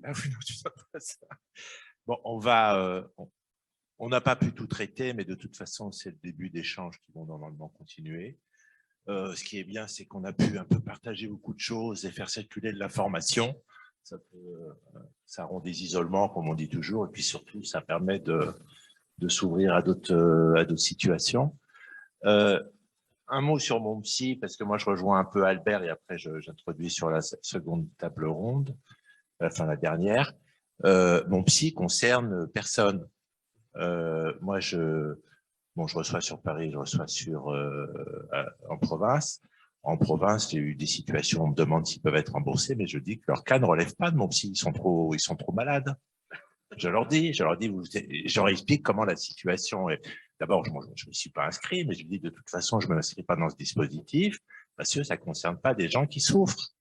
Ah oui, non, tu sais pas ça. Bon, on n'a pas pu tout traiter, mais de toute façon, c'est le début d'échanges qui vont normalement continuer. Ce qui est bien, c'est qu'on a pu un peu partager beaucoup de choses et faire circuler de l'information. Ça rend des isolements, comme on dit toujours, et puis surtout, ça permet de s'ouvrir à d'autres situations. Un mot sur mon psy, parce que moi, je rejoins un peu Albert et après, j'introduis sur la seconde table ronde, enfin la dernière. Mon psy concerne personne. Moi, je reçois sur Paris, je reçois en province. En province, j'ai eu des situations, on me demande s'ils peuvent être remboursés, mais je dis que leur cas ne relève pas de mon psy, ils sont trop malades. Je leur dis, je leur explique comment la situation est. D'abord, je ne me suis pas inscrit, mais je dis de toute façon, je ne m'inscris pas dans ce dispositif parce que ça ne concerne pas des gens qui souffrent.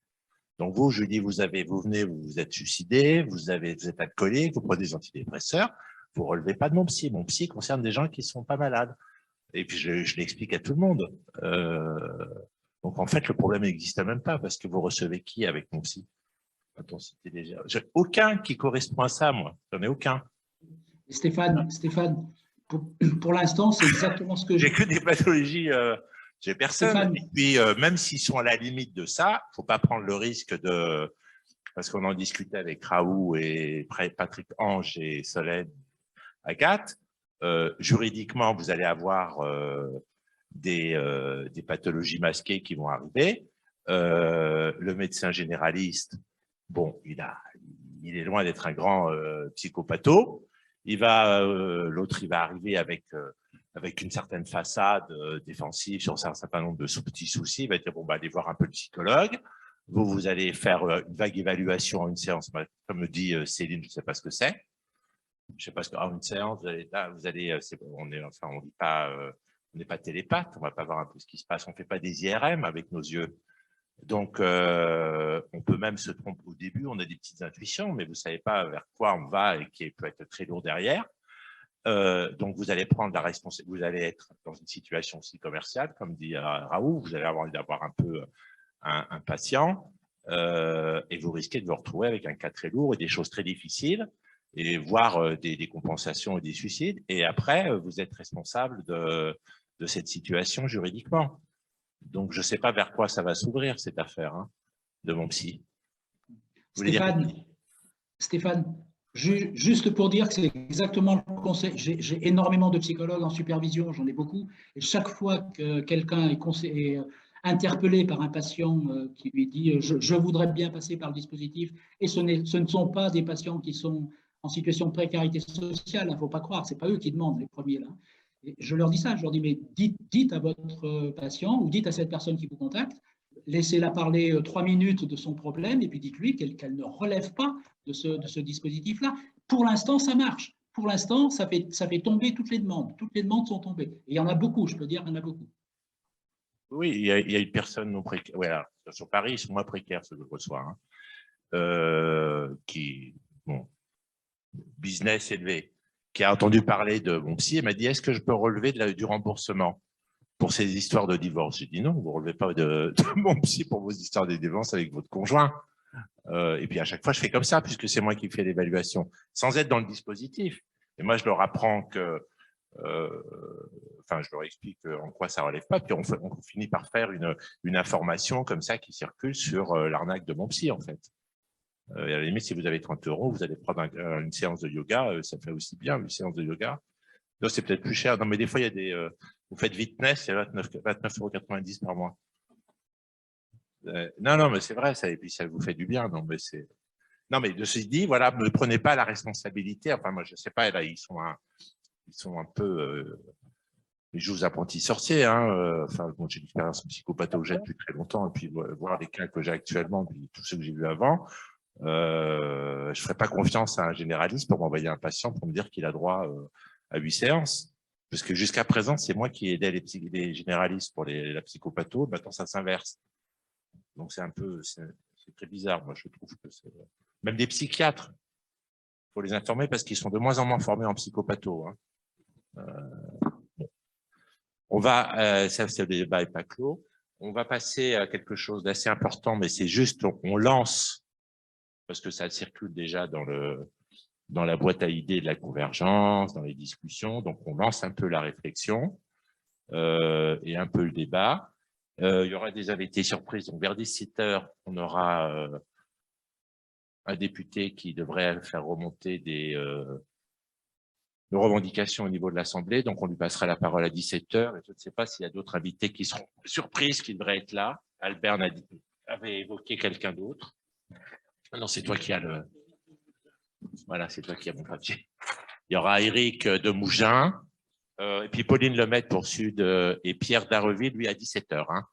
Donc vous, je dis, vous venez, vous vous êtes suicidé, vous êtes alcoolique, vous prenez des antidépresseurs, vous ne relevez pas de mon psy. Mon psy concerne des gens qui ne sont pas malades. Et puis je l'explique à tout le monde. Donc en fait, le problème n'existe même pas parce que vous recevez qui avec mon psy? Attends, c'était déjà. Aucun qui correspond à ça, moi. J'en ai aucun. Stéphane, pour l'instant, c'est exactement ce que j'ai que des pathologies. J'ai personne. Stéphane. Et puis, même s'ils sont à la limite de ça, il ne faut pas prendre le risque de. Parce qu'on en discutait avec Raoult et Patrick Ange et Solène Agathe. Juridiquement, vous allez avoir des pathologies masquées qui vont arriver. Le médecin généraliste, bon, il est loin d'être un grand psychopatho. L'autre, il va arriver avec une certaine façade défensive sur un certain nombre de petits soucis. Il va dire, bon, allez voir un peu le psychologue. Vous allez faire une vague évaluation en une séance. Comme me dit Céline, je ne sais pas ce que c'est. Je ne sais pas ce que une séance, on n'est pas télépathe, on ne va pas voir un peu ce qui se passe. On ne fait pas des IRM avec nos yeux. Donc, on peut même se tromper au début, on a des petites intuitions, mais vous ne savez pas vers quoi on va et qui peut être très lourd derrière. Donc, vous allez prendre la responsabilité, vous allez être dans une situation aussi commerciale, comme dit Raoult, vous allez avoir envie d'avoir un peu un patient et vous risquez de vous retrouver avec un cas très lourd et des choses très difficiles et voire des compensations et des suicides. Et après, vous êtes responsable de cette situation juridiquement. Donc, je ne sais pas vers quoi ça va s'ouvrir, cette affaire de mon psy. Stéphane, juste pour dire que c'est exactement le conseil. J'ai énormément de psychologues en supervision, j'en ai beaucoup. Et chaque fois que quelqu'un est interpellé par un patient qui lui dit « je voudrais bien passer par le dispositif », et ce ne sont pas des patients qui sont en situation de précarité sociale, il ne faut pas croire, ce n'est pas eux qui demandent les premiers là. Et je leur dis ça, je leur dis, mais dites à votre patient ou dites à cette personne qui vous contacte, laissez-la parler 3 minutes de son problème et puis dites-lui qu'elle ne relève pas de ce dispositif-là. Pour l'instant, ça marche. Pour l'instant, ça fait tomber toutes les demandes. Toutes les demandes sont tombées. Et il y en a beaucoup, je peux dire, il y en a beaucoup. Oui, il y a une personne non précaire. Voilà. Sur Paris, ils sont moins précaires, ceux que je reçois. Qui, bon, business élevé, qui a entendu parler de mon psy et m'a dit, est-ce que je peux relever du remboursement pour ces histoires de divorce? J'ai dit non, vous ne relevez pas de mon psy pour vos histoires de divorce avec votre conjoint. Et puis à chaque fois, je fais comme ça, puisque c'est moi qui fais l'évaluation, sans être dans le dispositif. Et moi, je leur apprends que, je leur explique en quoi ça ne relève pas, puis on finit par faire une information comme ça qui circule sur l'arnaque de mon psy, en fait. À la limite, si vous avez 30 €, vous allez prendre une séance de yoga, ça fait aussi bien, une séance de yoga. Non, c'est peut-être plus cher. Non, mais des fois, il y a des. Vous faites Fitness, c'est 29,90 € par mois. Non, mais c'est vrai, ça, et puis ça vous fait du bien. Non, mais de se dire, voilà, ne prenez pas la responsabilité. Enfin, moi, je ne sais pas, là, ils sont un peu. Ils jouent aux apprentis sorciers. Bon, j'ai l'expérience psychopathogène depuis très longtemps, et puis voir les cas que j'ai actuellement, puis tous ceux que j'ai vus avant. Je ne ferai pas confiance à un généraliste pour m'envoyer un patient pour me dire qu'il a droit à 8 séances. Parce que jusqu'à présent, c'est moi qui aidais les généralistes pour la psychopatho. Maintenant, ça s'inverse. Donc, c'est très bizarre. Moi, je trouve que c'est. Même des psychiatres, il faut les informer parce qu'ils sont de moins en moins formés en psychopatho. On va, ça, le débat n'est pas clos. On va passer à quelque chose d'assez important, mais c'est juste, on lance. parce que ça circule déjà dans la boîte à idées de la convergence, dans les discussions. Donc, on lance un peu la réflexion et un peu le débat. Il y aura des invités surprises. Donc, vers 17h, on aura un député qui devrait faire remonter des revendications au niveau de l'Assemblée. Donc, on lui passera la parole à 17h. Et je ne sais pas s'il y a d'autres invités qui seront surprises, qui devraient être là. Albert avait évoqué quelqu'un d'autre. Non, c'est toi qui as le... Voilà, c'est toi qui as mon papier. Il y aura Éric Demougin, et puis Pauline Lemaitre pour Sud, et Pierre Darreville, lui, à 17h. Hein.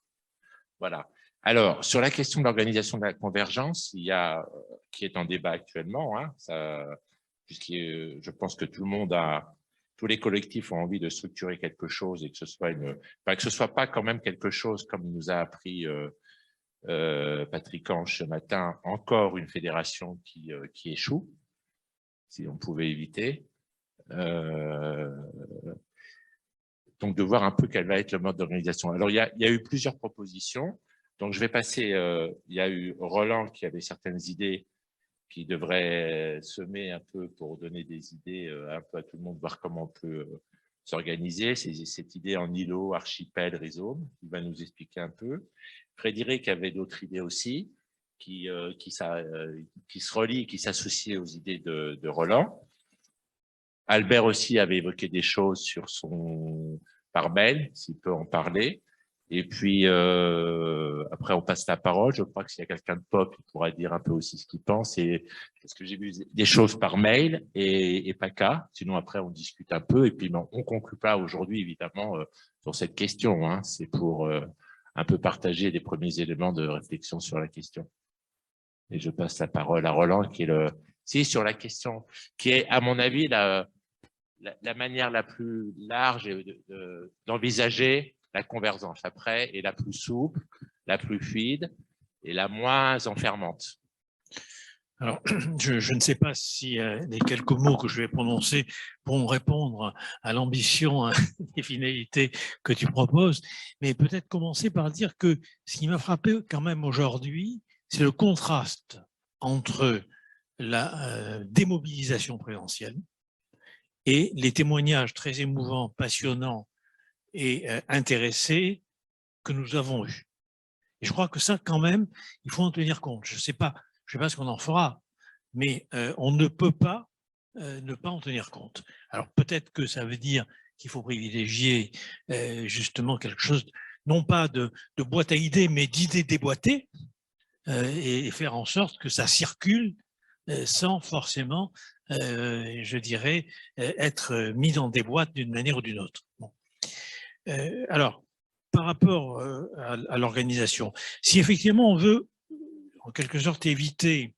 Voilà. Alors, sur la question de l'organisation de la convergence, il y a, qui est en débat actuellement, hein, je pense que tout le monde tous les collectifs ont envie de structurer quelque chose et que ce soit que ce soit pas quand même quelque chose comme nous a appris Patrick Ange ce matin, encore une fédération qui échoue, si on pouvait éviter. Donc, de voir un peu quel va être le mode d'organisation. Alors, il y a eu plusieurs propositions. Donc, je vais passer, il y a eu Roland qui avait certaines idées qui devraient semer un peu pour donner des idées un peu à tout le monde, voir comment on peut s'organiser. C'est cette idée en îlot, archipel, rhizome, qui va nous expliquer un peu. Frédéric avait d'autres idées aussi, qui se relient, qui s'associent aux idées de Roland. Albert aussi avait évoqué des choses par mail, s'il peut en parler. Et puis, après, on passe la parole. Je crois que s'il y a quelqu'un de pop, il pourra dire un peu aussi ce qu'il pense. Parce que j'ai vu des choses par mail et pas qu'à. Sinon, après, on discute un peu. Et puis, on ne conclut pas aujourd'hui, évidemment, sur cette question. Hein. C'est pour un peu partager les premiers éléments de réflexion sur la question. Et je passe la parole à Roland, qui est sur la question, qui est, à mon avis, la manière la plus large d'envisager la convergence après est la plus souple, la plus fluide et la moins enfermante. Alors, je ne sais pas si les quelques mots que je vais prononcer pourront répondre à l'ambition et finalité que tu proposes, mais peut-être commencer par dire que ce qui m'a frappé quand même aujourd'hui, c'est le contraste entre la démobilisation présidentielle et les témoignages très émouvants, passionnants et intéressés que nous avons eus. Et je crois que ça, quand même, il faut en tenir compte. Je ne sais pas ce qu'on en fera, mais on ne peut pas ne pas en tenir compte. Alors peut-être que ça veut dire qu'il faut privilégier justement quelque chose, non pas de boîte à idées, mais d'idées déboîtées, et faire en sorte que ça circule sans forcément, je dirais, être mis dans des boîtes d'une manière ou d'une autre. Bon. Alors, par rapport à l'organisation, si effectivement on veut, en quelque sorte, éviter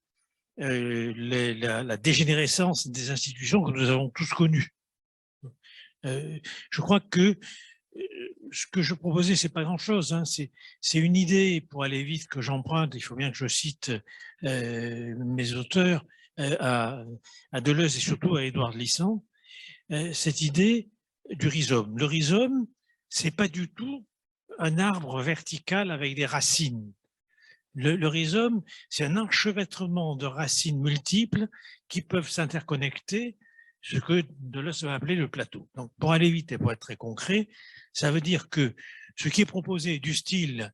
la dégénérescence des institutions que nous avons tous connues, je crois que ce que je proposais, c'est pas grand-chose. Hein. C'est une idée, pour aller vite, que j'emprunte. Il faut bien que je cite mes auteurs, à Deleuze et surtout à Édouard Glissant. Cette idée du rhizome. Le rhizome, c'est pas du tout un arbre vertical avec des racines. Le rhizome, c'est un enchevêtrement de racines multiples qui peuvent s'interconnecter, ce que Deleuze va appeler le plateau. Donc, pour aller vite et pour être très concret, ça veut dire que ce qui est proposé du style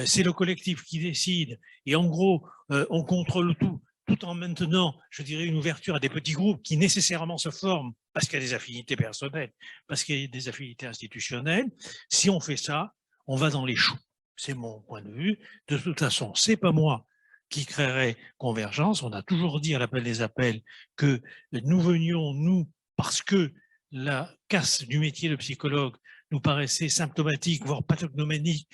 c'est le collectif qui décide et en gros, on contrôle tout en maintenant, je dirais, une ouverture à des petits groupes qui nécessairement se forment parce qu'il y a des affinités personnelles, parce qu'il y a des affinités institutionnelles. Si on fait ça, on va dans les choux. C'est mon point de vue. De toute façon, c'est pas moi qui créerait Convergence. On a toujours dit à l'appel des appels que nous venions, nous, parce que la casse du métier de psychologue nous paraissait symptomatique, voire pathognomonique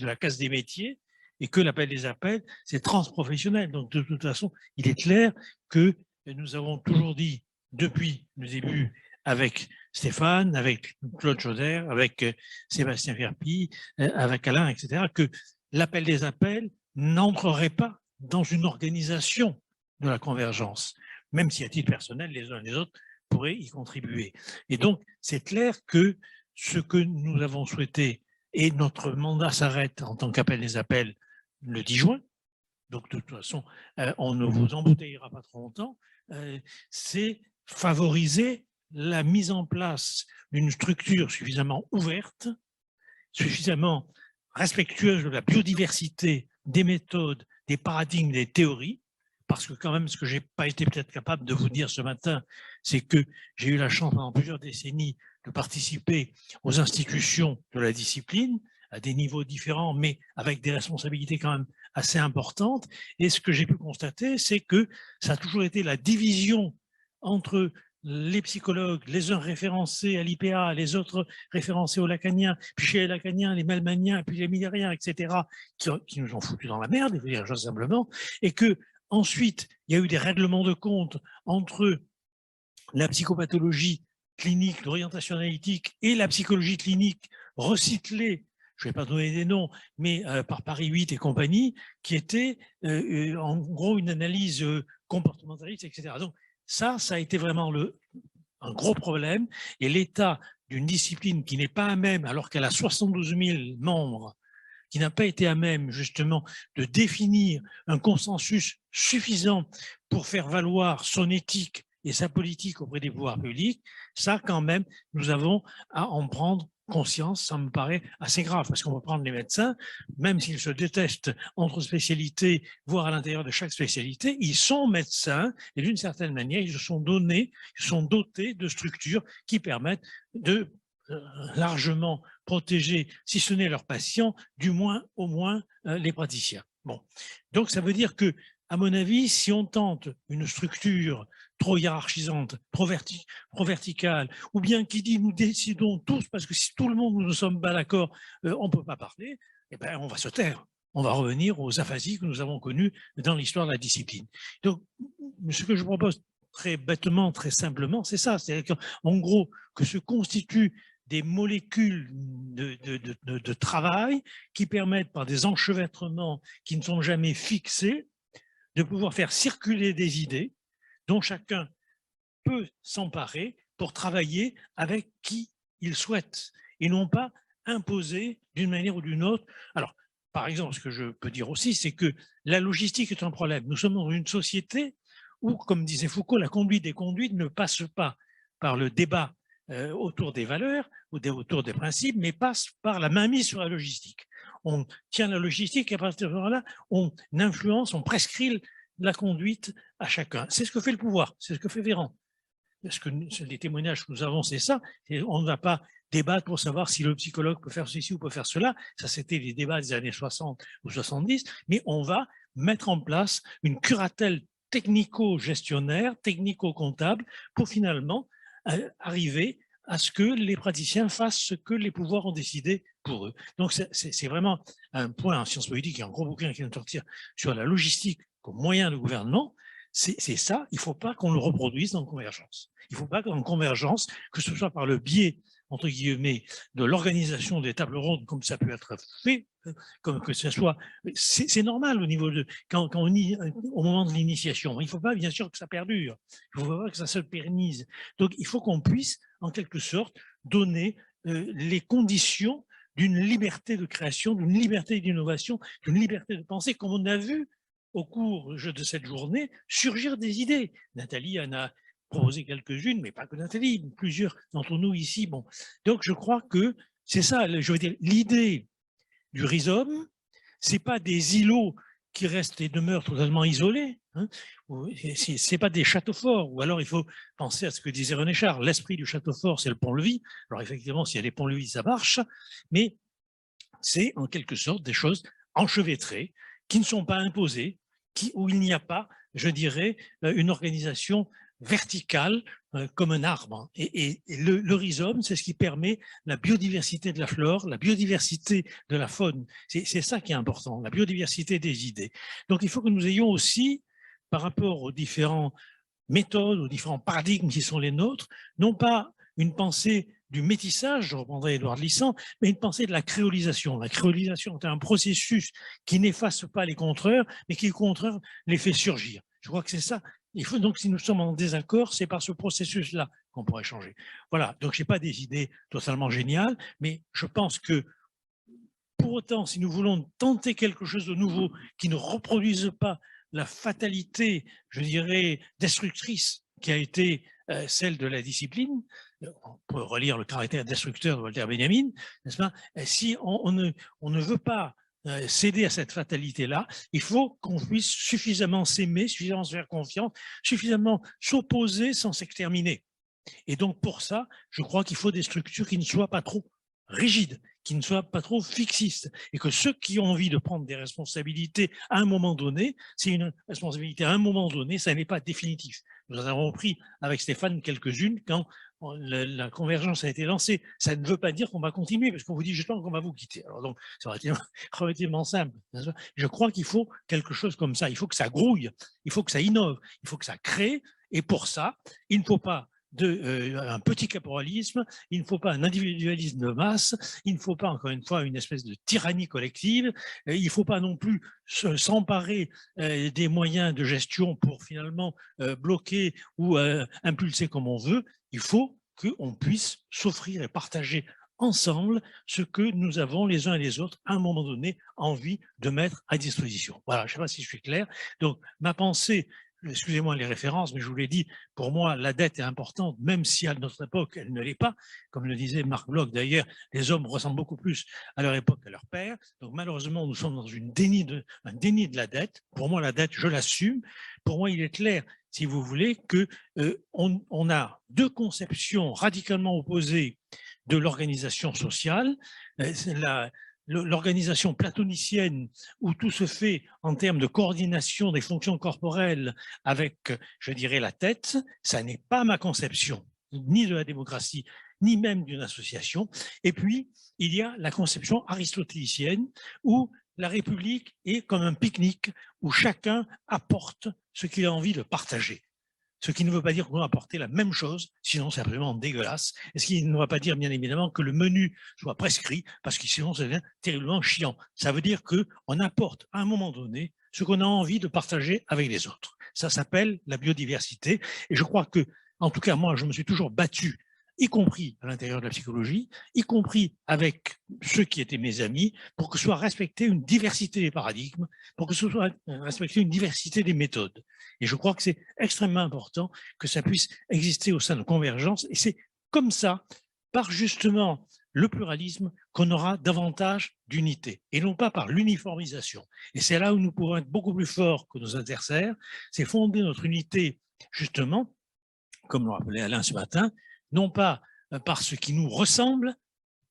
de la casse des métiers, et que l'appel des appels, c'est transprofessionnel. Donc, de toute façon, il est clair que nous avons toujours dit, depuis le début, avec Stéphane, avec Claude Chauder, avec Sébastien Verpi, avec Alain, etc., que l'appel des appels n'entrerait pas dans une organisation de la convergence, même si à titre personnel, les uns et les autres pourraient y contribuer. Et donc, c'est clair que ce que nous avons souhaité, et notre mandat s'arrête en tant qu'appel des appels le 10 juin, donc de toute façon, on ne vous embouteillera pas trop longtemps, c'est favoriser la mise en place d'une structure suffisamment ouverte, suffisamment respectueuse de la biodiversité, des méthodes, des paradigmes, des théories, parce que quand même, ce que je n'ai pas été peut-être capable de vous dire ce matin, c'est que j'ai eu la chance pendant plusieurs décennies de participer aux institutions de la discipline, à des niveaux différents, mais avec des responsabilités quand même assez importantes. Et ce que j'ai pu constater, c'est que ça a toujours été la division entre les psychologues, les uns référencés à l'IPA, les autres référencés au lacanien, puis chez les lacaniens, les melmaniens, puis les millériens, etc., qui nous ont foutus dans la merde, il faut dire simplement, et que ensuite, il y a eu des règlements de compte entre la psychopathologie clinique, l'orientation analytique et la psychologie clinique recyclée, je ne vais pas donner des noms, mais par Paris 8 et compagnie, qui était en gros une analyse comportementaliste, etc. Donc ça a été vraiment un gros problème, et l'état d'une discipline qui n'est pas à même, alors qu'elle a 72 000 membres, qui n'a pas été à même justement de définir un consensus suffisant pour faire valoir son éthique et sa politique auprès des pouvoirs publics, ça quand même, nous avons à en prendre conscience, ça me paraît assez grave, parce qu'on va prendre les médecins, même s'ils se détestent entre spécialités, voire à l'intérieur de chaque spécialité, ils sont médecins, et d'une certaine manière, ils se sont donnés, ils sont dotés de structures qui permettent de largement protéger, si ce n'est leurs patients, du moins, au moins, les praticiens. Bon. Donc, ça veut dire que, à mon avis, si on tente une structure trop hiérarchisante, trop verticale, ou bien qui dit nous décidons tous, parce que si tout le monde nous ne sommes pas d'accord, on ne peut pas parler, eh ben, on va se taire. On va revenir aux aphasies que nous avons connues dans l'histoire de la discipline. Donc, ce que je propose très bêtement, très simplement, c'est ça. C'est-à-dire qu'en gros, que se constituent des molécules de travail qui permettent, par des enchevêtrements qui ne sont jamais fixés, de pouvoir faire circuler des idées dont chacun peut s'emparer pour travailler avec qui il souhaite, et non pas imposer d'une manière ou d'une autre. Alors, par exemple, ce que je peux dire aussi, c'est que la logistique est un problème. Nous sommes dans une société où, comme disait Foucault, la conduite des conduites ne passe pas par le débat autour des valeurs ou autour des principes, mais passe par la mainmise sur la logistique. On tient la logistique et à partir de là, on influence, on prescrit la conduite à chacun. C'est ce que fait le pouvoir, c'est ce que fait Véran. Parce que les témoignages que nous avons, c'est ça. On ne va pas débattre pour savoir si le psychologue peut faire ceci ou peut faire cela. Ça, c'était les débats des années 60 ou 70. Mais on va mettre en place une curatelle technico-gestionnaire, technico-comptable, pour finalement arriver à ce que les praticiens fassent ce que les pouvoirs ont décidé pour eux. Donc, c'est vraiment un point en sciences politiques. Il y a un gros bouquin qui vient de sortir sur la logistique comme moyen de gouvernement. C'est ça, il ne faut pas qu'on le reproduise dans Convergence. Il ne faut pas qu'en Convergence, que ce soit par le biais, entre guillemets, de l'organisation des tables rondes, comme ça peut être fait, comme que ce soit, c'est normal au niveau de, quand on au moment de l'initiation. Il ne faut pas, bien sûr, que ça perdure. Il ne faut pas que ça se pérennise. Donc, il faut qu'on puisse, en quelque sorte, donner les conditions d'une liberté de création, d'une liberté d'innovation, d'une liberté de pensée, comme on a vu au cours de cette journée, surgir des idées. Nathalie en a proposé quelques-unes, mais pas que Nathalie, plusieurs d'entre nous ici. Bon. Donc, je crois que c'est ça, je veux dire, l'idée du rhizome, ce n'est pas des îlots qui restent et demeurent totalement isolés, hein. Ce n'est pas des châteaux forts, ou alors il faut penser à ce que disait René Char, l'esprit du château fort, c'est le pont-levis. Alors effectivement, s'il y a des ponts-levis, ça marche, mais c'est en quelque sorte des choses enchevêtrées, qui ne sont pas imposées, où il n'y a pas, je dirais, une organisation verticale comme un arbre. Et le rhizome, c'est ce qui permet la biodiversité de la flore, la biodiversité de la faune. C'est ça qui est important, la biodiversité des idées. Donc il faut que nous ayons aussi, par rapport aux différentes méthodes, aux différents paradigmes qui sont les nôtres, non pas une pensée du métissage, je reprendrai Édouard Glissant, mais une pensée de la créolisation. La créolisation est un processus qui n'efface pas les contreurs, mais qui, au contraire, les fait surgir. Je crois que c'est ça. Il faut donc, si nous sommes en désaccord, c'est par ce processus-là qu'on pourrait changer. Voilà, donc je n'ai pas des idées totalement géniales, mais je pense que pour autant, si nous voulons tenter quelque chose de nouveau qui ne reproduise pas la fatalité, je dirais, destructrice qui a été celle de la discipline, on peut relire le caractère destructeur de Walter Benjamin, n'est-ce pas? Si on ne veut pas céder à cette fatalité-là, il faut qu'on puisse suffisamment s'aimer, suffisamment se faire confiance, suffisamment s'opposer sans s'exterminer. Et donc, pour ça, je crois qu'il faut des structures qui ne soient pas trop rigides, qui ne soient pas trop fixistes, et que ceux qui ont envie de prendre des responsabilités à un moment donné, c'est une responsabilité à un moment donné, ça n'est pas définitif. Nous en avons pris avec Stéphane quelques-unes quand la convergence a été lancée. Ça ne veut pas dire qu'on va continuer, parce qu'on vous dit justement qu'on va vous quitter. Alors donc, c'est relativement simple. Je crois qu'il faut quelque chose comme ça. Il faut que ça grouille, il faut que ça innove, il faut que ça crée, et pour ça, il ne faut pas un petit caporalisme, il ne faut pas un individualisme de masse, il ne faut pas, encore une fois, une espèce de tyrannie collective, il ne faut pas non plus s'emparer des moyens de gestion pour finalement bloquer ou impulser comme on veut. Il faut qu'on puisse s'offrir et partager ensemble ce que nous avons les uns et les autres à un moment donné envie de mettre à disposition. Voilà, je ne sais pas si je suis clair. Donc, ma pensée, excusez-moi les références, mais je vous l'ai dit, pour moi, la dette est importante, même si à notre époque, elle ne l'est pas. Comme le disait Marc Bloch, d'ailleurs, les hommes ressemblent beaucoup plus à leur époque qu'à leur père. Donc, malheureusement, nous sommes dans un déni de la dette. Pour moi, la dette, je l'assume. Pour moi, il est clair, si vous voulez, qu'on a deux conceptions radicalement opposées de l'organisation sociale. L'organisation platonicienne où tout se fait en termes de coordination des fonctions corporelles avec, je dirais, la tête, ça n'est pas ma conception, ni de la démocratie, ni même d'une association. Et puis, il y a la conception aristotélicienne où la République est comme un pique-nique où chacun apporte ce qu'il a envie de partager. Ce qui ne veut pas dire qu'on doit apporter la même chose, sinon c'est absolument dégueulasse. Et ce qui ne va pas dire, bien évidemment, que le menu soit prescrit, parce que sinon ça devient terriblement chiant. Ça veut dire qu'on apporte à un moment donné ce qu'on a envie de partager avec les autres. Ça s'appelle la biodiversité. Et je crois que, en tout cas, moi, je me suis toujours battu, y compris à l'intérieur de la psychologie, y compris avec ceux qui étaient mes amis, pour que soit respectée une diversité des paradigmes, pour que ce soit respectée une diversité des méthodes. Et je crois que c'est extrêmement important que ça puisse exister au sein de Convergence. Et c'est comme ça, par justement le pluralisme, qu'on aura davantage d'unité, et non pas par l'uniformisation. Et c'est là où nous pourrons être beaucoup plus forts que nos adversaires, c'est fonder notre unité, justement, comme le rappelait Alain ce matin, non pas par ce qui nous ressemble,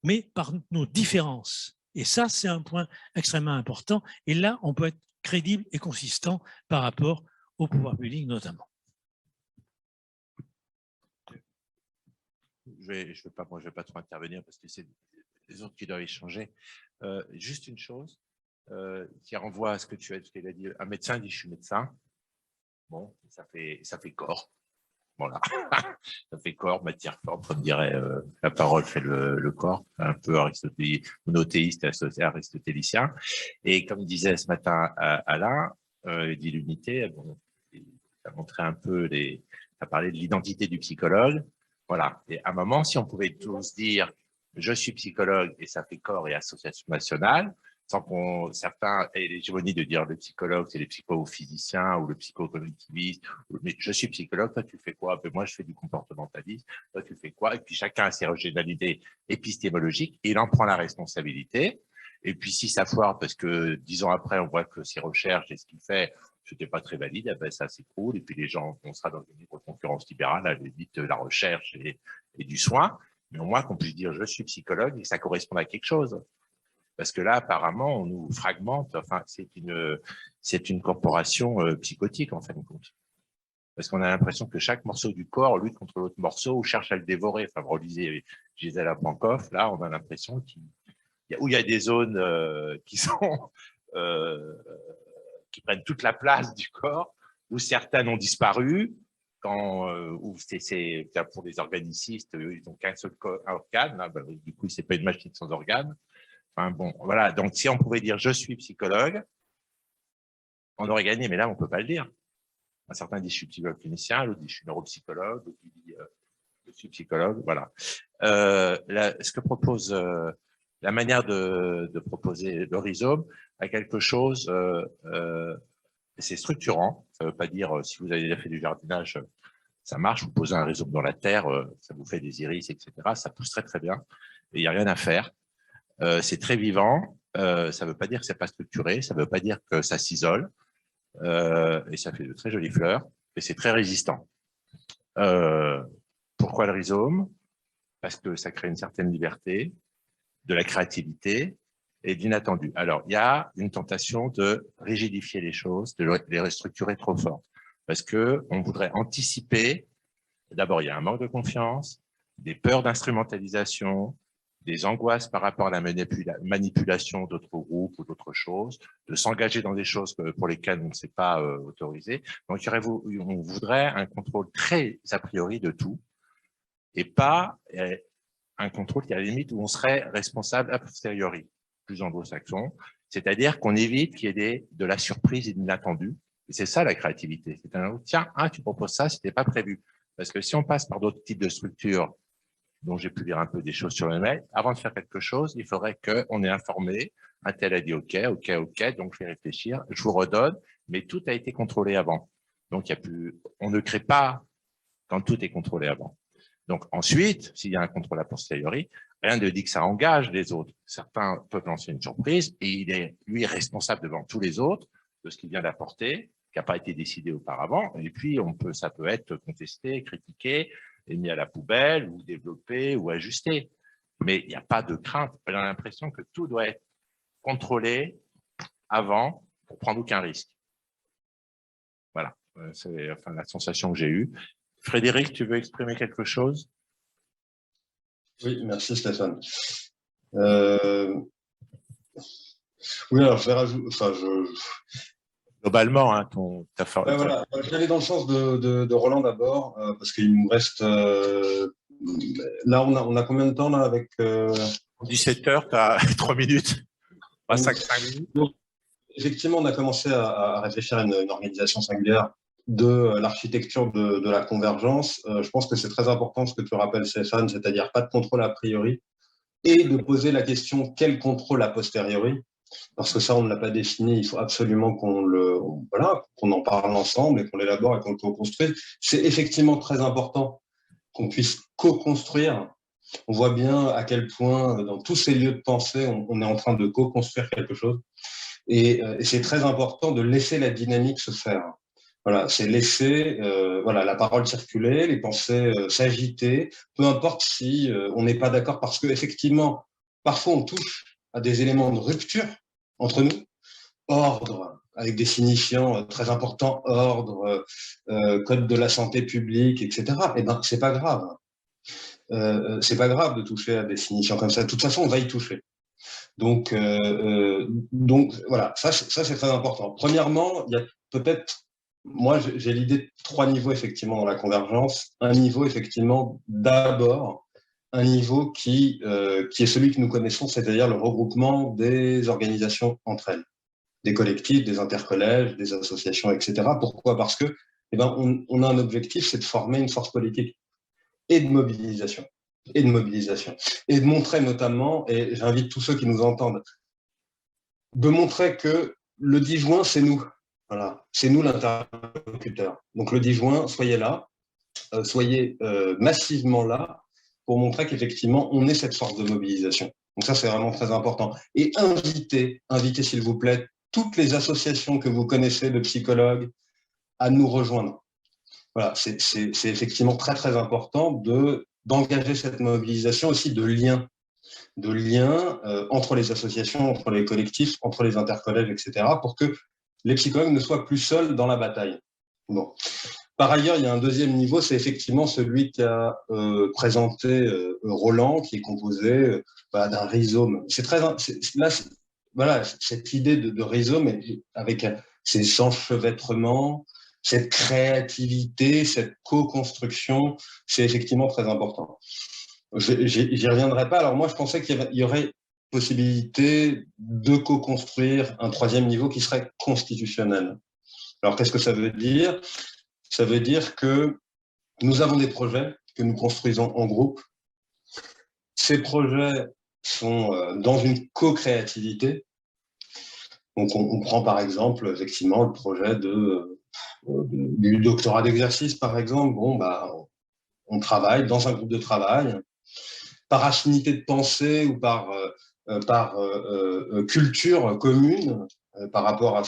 mais par nos différences. Et ça, c'est un point extrêmement important. Et là, on peut être crédible et consistant par rapport au pouvoir public notamment. Je vais pas trop intervenir parce que c'est les autres qui doivent échanger. Juste une chose qui renvoie à ce que tu as dit. Un médecin dit « je suis médecin ». Bon, ça fait corps. Voilà, ça fait corps, matière forte, comme dirait la parole fait le corps, un peu monothéiste, aristotélicien. Et comme disait ce matin Alain, il dit l'unité, bon, il a montré un peu, a parlé de l'identité du psychologue. Voilà, et à un moment, si on pouvait tous dire « je suis psychologue » et ça fait corps et association nationale, sans certains aient l'hégémonie de dire le psychologue, c'est les psychophysiciens ou le psychocognitiviste, mais je suis psychologue, toi tu fais quoi? Ben moi je fais du comportementalisme, toi tu fais quoi? Et puis chacun a ses régionalités épistémologiques, et il en prend la responsabilité. Et puis si ça foire, parce que 10 ans après on voit que ses recherches et ce qu'il fait, c'était pas très valide, eh ben ça s'écroule, et puis les gens, on sera dans une libre concurrence libérale, à l'édite la recherche et du soin, mais au moins qu'on puisse dire je suis psychologue et que ça corresponde à quelque chose. Parce que là, apparemment, on nous fragmente. Enfin, c'est une corporation psychotique, en fin de compte. Parce qu'on a l'impression que chaque morceau du corps lutte contre l'autre morceau ou cherche à le dévorer. Enfin, vous relisez Gisèle Pankoff, là, on a l'impression qu'il y a des zones qui prennent toute la place du corps, où certaines ont disparu, où c'est pour les organicistes, ils n'ont qu'un seul organe. Là, ben, du coup, c'est pas une machine sans organe. Enfin, bon, voilà. Donc, si on pouvait dire « je suis psychologue », on aurait gagné, mais là, on ne peut pas le dire. Certains disent « je suis psychologue clinicien », l'autre dit « je suis neuropsychologue », l'autre dit « je suis psychologue », voilà. Ce que propose la manière de proposer le rhizome a quelque chose, c'est structurant. Ça ne veut pas dire, si vous avez déjà fait du jardinage, ça marche, vous posez un rhizome dans la terre, ça vous fait des iris, etc. Ça pousse très, très bien. Et il n'y a rien à faire. C'est très vivant. Ça ne veut pas dire que c'est pas structuré. Ça ne veut pas dire que ça s'isole. Et ça fait de très jolies fleurs. Et c'est très résistant. Pourquoi le rhizome? Parce que ça crée une certaine liberté, de la créativité et de l'inattendu. Alors, il y a une tentation de rigidifier les choses, de les restructurer trop fort. Parce qu'on voudrait anticiper. D'abord, il y a un manque de confiance, des peurs d'instrumentalisation, des angoisses par rapport à la manipulation d'autres groupes ou d'autres choses, de s'engager dans des choses pour lesquelles on ne s'est pas autorisé. Donc, on voudrait un contrôle très a priori de tout et pas un contrôle qui, à la limite, où on serait responsable a posteriori, plus anglo-saxon, c'est-à-dire qu'on évite qu'il y ait de la surprise et de l'inattendu. Et c'est ça la créativité. C'est tiens, tu proposes ça, c'était pas prévu. Parce que si on passe par d'autres types de structures, dont j'ai pu lire un peu des choses sur le mail, avant de faire quelque chose, il faudrait qu'on ait informé. Un tel a dit OK, donc je vais réfléchir, je vous redonne, mais tout a été contrôlé avant. Donc on ne crée pas quand tout est contrôlé avant. Donc ensuite, s'il y a un contrôle a posteriori, rien ne dit que ça engage les autres. Certains peuvent lancer une surprise et il est, lui, responsable devant tous les autres de ce qu'il vient d'apporter, qui n'a pas été décidé auparavant. Et puis, ça peut être contesté, critiqué, et mis à la poubelle, ou développé, ou ajusté. Mais il n'y a pas de crainte. On a l'impression que tout doit être contrôlé avant pour prendre aucun risque. Voilà, c'est la sensation que j'ai eue. Frédéric, tu veux exprimer quelque chose? Oui, merci Stéphane. Oui, alors je vais rajouter. Globalement, voilà, je vais aller dans le sens de Roland d'abord, parce qu'il nous reste. Là, on a combien de temps là avec 17h, tu as 3 minutes. Pas 5 minutes. Donc, effectivement, on a commencé à réfléchir à une organisation singulière de l'architecture de la convergence. Je pense que c'est très important ce que tu rappelles, Stéphane, c'est-à-dire pas de contrôle a priori et de poser la question quel contrôle a posteriori, parce que ça, on ne l'a pas défini. Il faut absolument qu'on en parle ensemble et qu'on l'élabore et qu'on le co-construise. C'est effectivement très important qu'on puisse co-construire. On voit bien à quel point, dans tous ces lieux de pensée, on est en train de co-construire quelque chose. Et c'est très important de laisser la dynamique se faire. Voilà, c'est laisser la parole circuler, les pensées s'agiter, peu importe si on n'est pas d'accord, parce que effectivement, parfois on touche à des éléments de rupture entre nous, ordre, avec des signifiants très importants, ordre, code de la santé publique, etc. Eh ben, c'est pas grave. C'est pas grave de toucher à des signifiants comme ça. De toute façon, on va y toucher. Donc voilà, ça c'est très important. Premièrement, il y a peut-être, moi j'ai l'idée de 3 niveaux effectivement dans la convergence. Un niveau effectivement d'abord, un niveau qui est celui que nous connaissons, c'est-à-dire le regroupement des organisations entre elles, des collectifs, des intercollèges, des associations, etc. Pourquoi? Parce que on a un objectif, c'est de former une force politique et de mobilisation. Et de montrer notamment, et j'invite tous ceux qui nous entendent, de montrer que le 10 juin, c'est nous. Voilà, c'est nous l'interlocuteur. Donc le 10 juin, soyez là, soyez massivement là pour montrer qu'effectivement, on est cette force de mobilisation. Donc ça, c'est vraiment très important. Et invitez s'il vous plaît, toutes les associations que vous connaissez de psychologues à nous rejoindre. Voilà, c'est effectivement très, très important d'engager cette mobilisation aussi de liens entre les associations, entre les collectifs, entre les intercollèges, etc., pour que les psychologues ne soient plus seuls dans la bataille. Bon. Par ailleurs, il y a un deuxième niveau, c'est effectivement celui qu'a présenté Roland, qui est composé d'un rhizome. Voilà, cette idée de rhizome avec ces enchevêtrements, cette créativité, cette co-construction, c'est effectivement très important. J'y reviendrai pas. Alors moi, je pensais qu'il y aurait possibilité de co-construire un 3e niveau qui serait constitutionnel. Alors qu'est-ce que ça veut dire? Ça veut dire que nous avons des projets que nous construisons en groupe. Ces projets sont dans une co-créativité. Donc, on prend par exemple, effectivement, le projet du doctorat d'exercice, par exemple. Bon, on travaille dans un groupe de travail, par affinité de pensée ou par culture commune, par rapport à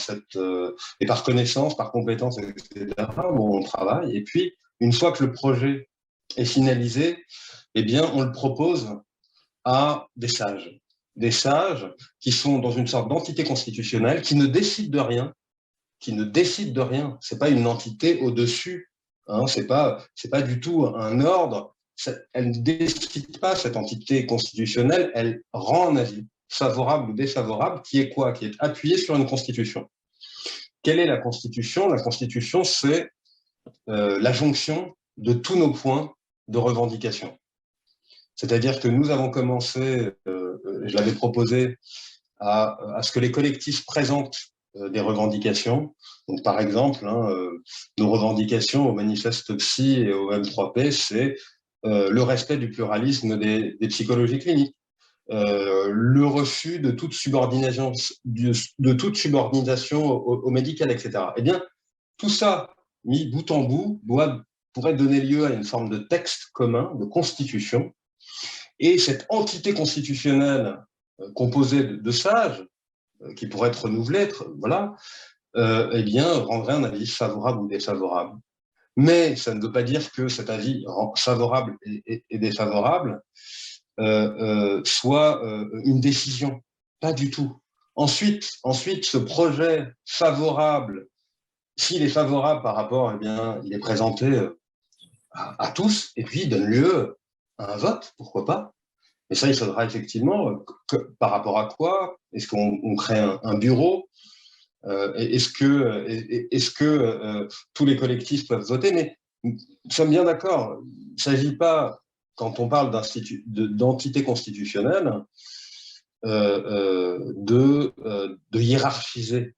et par connaissance, par compétence, etc. Bon, on travaille. Et puis, une fois que le projet est finalisé, eh bien, on le propose à des sages qui sont dans une sorte d'entité constitutionnelle, qui ne décident de rien, C'est pas une entité au-dessus, hein, c'est pas du tout un ordre. Elle ne décide pas, cette entité constitutionnelle, elle rend un avis, favorable ou défavorable, qui est quoi? Qui est appuyé sur une constitution. Quelle est la constitution? La constitution, c'est la jonction de tous nos points de revendication. C'est-à-dire que nous avons commencé, je l'avais proposé, à ce que les collectifs présentent des revendications. Donc, par exemple, nos revendications au manifeste psy et au M3P, c'est le respect du pluralisme des psychologies cliniques, le refus de toute subordination, au médical, etc. Eh bien, tout ça, mis bout en bout, pourrait donner lieu à une forme de texte commun, de constitution. Et cette entité constitutionnelle composée de sages, qui pourrait être renouvelée, eh bien, rendrait un avis favorable ou défavorable. Mais ça ne veut pas dire que cet avis favorable et défavorable soit une décision. Pas du tout. Ensuite, ce projet favorable, s'il est favorable par rapport, eh bien, il est présenté à tous, et puis il donne lieu à un vote, pourquoi pas. Et ça, il faudra effectivement, par rapport à quoi? Est-ce qu'on crée un bureau? Est-ce que tous les collectifs peuvent voter? Mais nous sommes bien d'accord, il ne s'agit pas, quand on parle d'entité constitutionnelle, de hiérarchiser.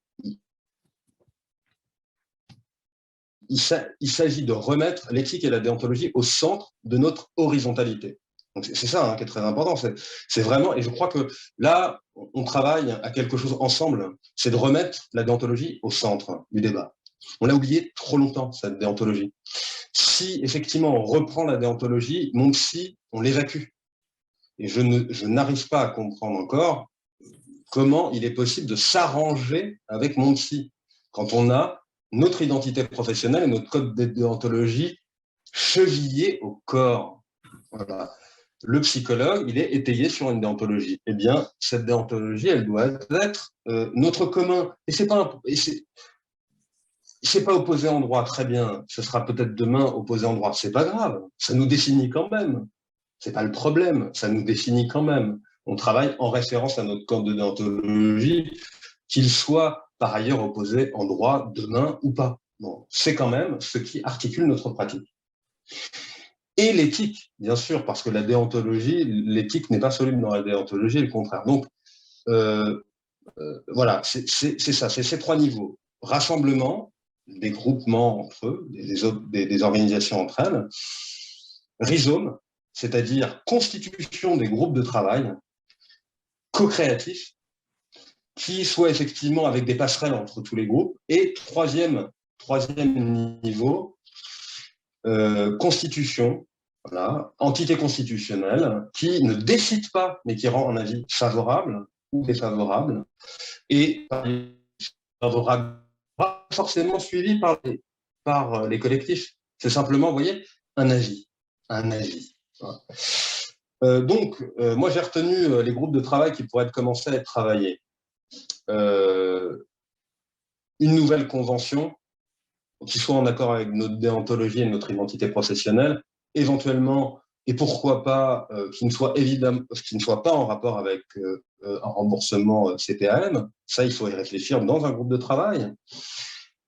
Il s'agit de remettre l'éthique et la déontologie au centre de notre horizontalité. Donc c'est ça qui est très important. C'est vraiment, et je crois que là, on travaille à quelque chose ensemble, c'est de remettre la déontologie au centre du débat. On l'a oublié trop longtemps, cette déontologie. Si effectivement on reprend la déontologie, mon psy, on l'évacue. Et je n'arrive pas à comprendre encore comment il est possible de s'arranger avec mon psy quand on a notre identité professionnelle et notre code de déontologie chevillés au corps. Voilà. Le psychologue, il est étayé sur une déontologie. Eh bien, cette déontologie, elle doit être notre commun. Et c'est pas opposé en droit, très bien. Ce sera peut-être demain opposé en droit. C'est pas grave. Ça nous définit quand même. C'est pas le problème. Ça nous définit quand même. On travaille en référence à notre code de déontologie, qu'il soit par ailleurs opposé en droit demain ou pas. Bon, c'est quand même ce qui articule notre pratique. Et l'éthique, bien sûr, parce que la déontologie, l'éthique n'est pas soluble dans la déontologie, et le contraire. Donc, voilà, c'est ça, c'est ces trois niveaux. Rassemblement, des groupements entre eux, des organisations entre elles. Rhizome, c'est-à-dire constitution des groupes de travail co-créatifs, qui soient effectivement avec des passerelles entre tous les groupes. Et troisième niveau, constitution, voilà, entité constitutionnelle qui ne décide pas, mais qui rend un avis favorable ou défavorable, et favorable, pas forcément suivi par les collectifs. C'est simplement, vous voyez, un avis. Voilà. Donc, moi, j'ai retenu les groupes de travail qui pourraient commencer à être travaillés. Une nouvelle convention qui soit en accord avec notre déontologie et notre identité professionnelle, éventuellement, et pourquoi pas, qui ne soit pas en rapport avec un remboursement CPAM. Ça, il faut y réfléchir dans un groupe de travail.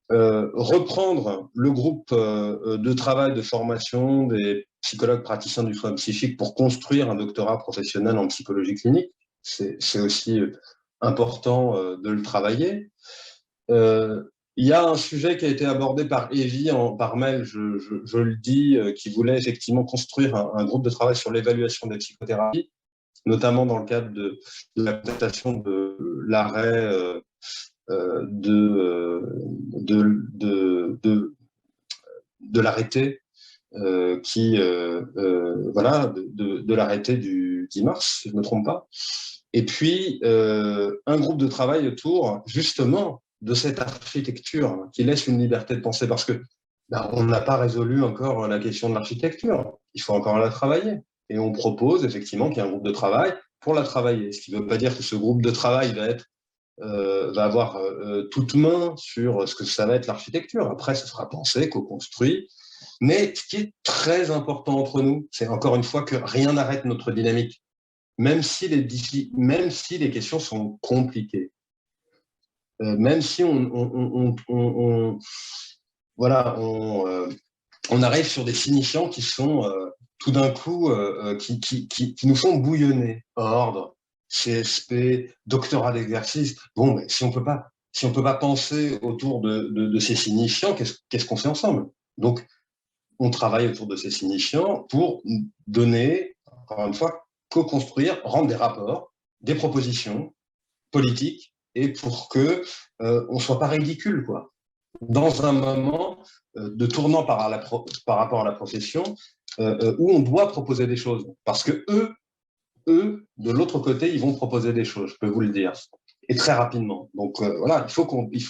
Reprendre le groupe de travail de formation des psychologues praticiens du soin psychique pour construire un doctorat professionnel en psychologie clinique. C'est aussi important de le travailler. Il y a un sujet qui a été abordé par Evie par mail, je le dis, qui voulait effectivement construire un groupe de travail sur l'évaluation des psychothérapies. notamment dans le cadre de la contestation de l'arrêt de l'arrêté voilà, de l'arrêté du 10 mars, si je ne me trompe pas. Et puis, un groupe de travail autour, justement, de cette architecture qui laisse une liberté de penser, parce que on n'a pas résolu encore la question de l'architecture. Il faut encore la travailler. Et on propose effectivement qu'il y ait un groupe de travail pour la travailler. Ce qui ne veut pas dire que ce groupe de travail va avoir toute main sur ce que ça va être l'architecture. Après, ce sera pensé, co-construit. Mais ce qui est très important entre nous, c'est encore une fois que rien n'arrête notre dynamique, même si les questions sont compliquées. Même si on arrive sur des signifiants qui sont tout d'un coup, qui nous font bouillonner. Ordre, CSP, doctorat d'exercice. Bon, mais si on peut pas penser autour de ces signifiants, qu'est-ce qu'on fait ensemble? Donc, on travaille autour de ces signifiants pour donner, encore une fois, co-construire, rendre des rapports, des propositions politiques, et pour que on soit pas ridicule, quoi. Dans un moment de tournant par rapport à la profession, où on doit proposer des choses, parce que eux, de l'autre côté, ils vont proposer des choses, je peux vous le dire, et très rapidement. Donc voilà, il faut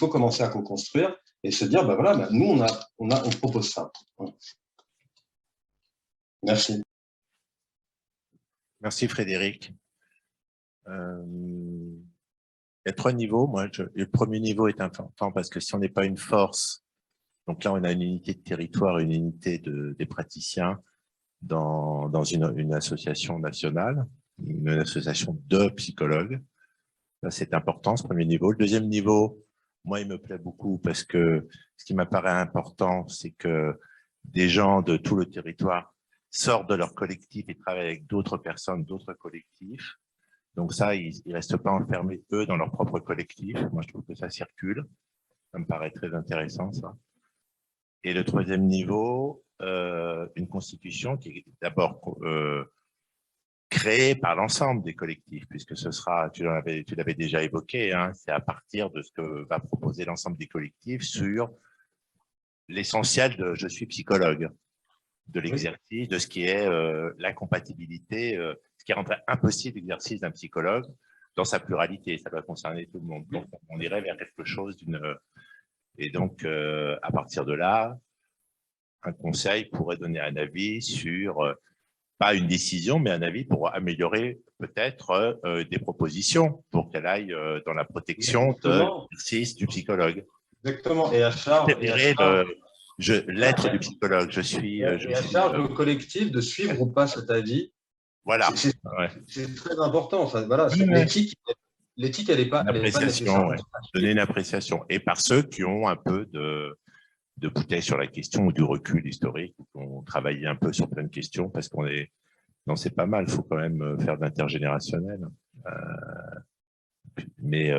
commencer à co-construire et se dire, nous, on propose ça. Voilà. Merci. Merci Frédéric. Il y a 3 niveaux. Le premier niveau est important parce que si on n'est pas une force, donc là on a une unité de territoire, une unité des praticiens dans une association nationale, une association de psychologues. Là, c'est important, ce premier niveau. Le deuxième niveau, moi, il me plaît beaucoup parce que ce qui m'apparaît important, c'est que des gens de tout le territoire sortent de leur collectif et travaillent avec d'autres personnes, d'autres collectifs. Donc ça, ils ne restent pas enfermés, eux, dans leur propre collectif. Moi, je trouve que ça circule. Ça me paraît très intéressant, ça. Et le troisième niveau, une constitution qui est d'abord créée par l'ensemble des collectifs, puisque ce sera, tu l'avais déjà évoqué, hein, c'est à partir de ce que va proposer l'ensemble des collectifs sur l'essentiel de « je suis psychologue », de l'exercice, de ce qui est l'incompatibilité, ce qui rendrait impossible l'exercice d'un psychologue dans sa pluralité. Ça doit concerner tout le monde. Donc, on irait vers quelque chose d'une... Et donc, à partir de là, un conseil pourrait donner un avis sur, pas une décision, mais un avis pour améliorer peut-être des propositions pour qu'elle aille dans la protection de l'exercice du psychologue. Exactement. Et à charge... L'être du psychologue, je suis... et à charge au collectif de suivre ou pas cet avis. Voilà. C'est très important. Enfin, voilà, l'éthique, elle n'est pas nécessaire. Ouais. Donner une appréciation. Et par ceux qui ont un peu de bouteille sur la question ou du recul historique, qui ont travaillé un peu sur plein de questions, parce qu'on est... Non, c'est pas mal, il faut quand même faire de l'intergénérationnel. Mais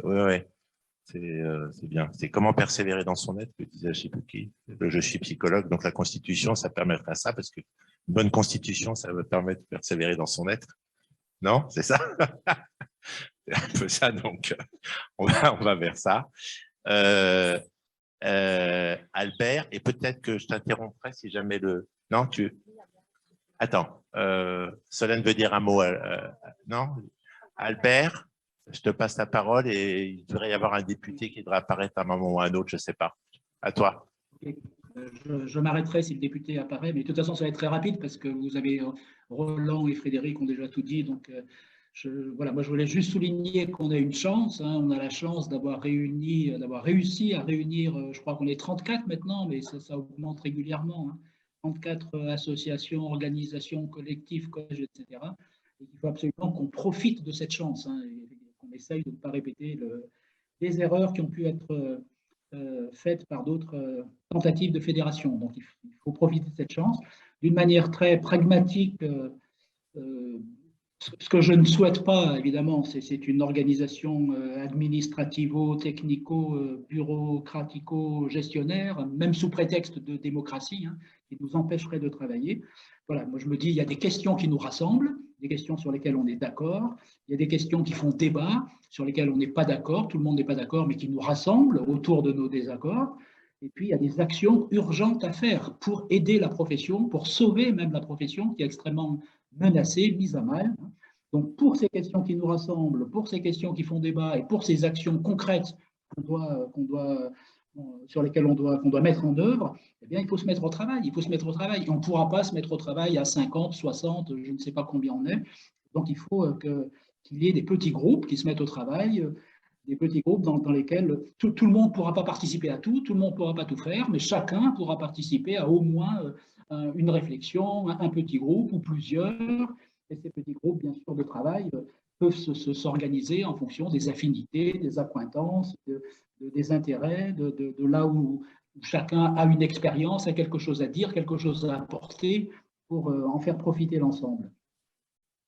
ouais. C'est bien. C'est comment persévérer dans son être, que disait je sais plus qui. Je suis psychologue, donc la constitution, ça permettra ça, parce que une bonne constitution, ça va permettre de persévérer dans son être. Non, c'est ça. C'est un peu ça, donc on va vers ça. Albert, et peut-être que je t'interromprai si jamais le... Non, tu... Attends, Solène veut dire un mot. Non, Albert, je te passe la parole et il devrait y avoir un député qui devrait apparaître à un moment ou à un autre, je ne sais pas. À toi. Je m'arrêterai si le député apparaît, mais de toute façon, ça va être très rapide parce que vous avez Roland et Frédéric ont déjà tout dit. Donc, voilà, moi, je voulais juste souligner qu'on a une chance. Hein, on a la chance d'avoir réussi à réunir, je crois qu'on est 34 maintenant, mais ça augmente régulièrement. Hein, 34 associations, organisations, collectifs, collèges, etc. Et il faut absolument qu'on profite de cette chance. Hein, on essaye de ne pas répéter les erreurs qui ont pu être faites par d'autres tentatives de fédération. Donc, il faut profiter de cette chance. D'une manière très pragmatique, ce que je ne souhaite pas, évidemment, c'est une organisation administrativo-technico-bureaucratico-gestionnaire, même sous prétexte de démocratie, hein, qui nous empêcherait de travailler. Voilà, moi je me dis, il y a des questions qui nous rassemblent, des questions sur lesquelles on est d'accord, il y a des questions qui font débat, sur lesquelles on n'est pas d'accord, tout le monde n'est pas d'accord, mais qui nous rassemblent autour de nos désaccords. Et puis, il y a des actions urgentes à faire pour aider la profession, pour sauver même la profession qui est extrêmement menacée, mise à mal. Donc, pour ces questions qui nous rassemblent, pour ces questions qui font débat et pour ces actions concrètes sur lesquelles qu'on doit mettre en œuvre, eh bien, il faut se mettre au travail. Il faut se mettre au travail. Et on ne pourra pas se mettre au travail à 50, 60, je ne sais pas combien on est. Donc, il faut qu'il y ait des petits groupes qui se mettent au travail, des petits groupes dans lesquels tout le monde ne pourra pas participer à tout le monde ne pourra pas tout faire, mais chacun pourra participer à au moins une réflexion, un petit groupe ou plusieurs. Et ces petits groupes, bien sûr, de travail peuvent s'organiser en fonction des affinités, des accointances, des intérêts, de là où chacun a une expérience, a quelque chose à dire, quelque chose à apporter pour en faire profiter l'ensemble.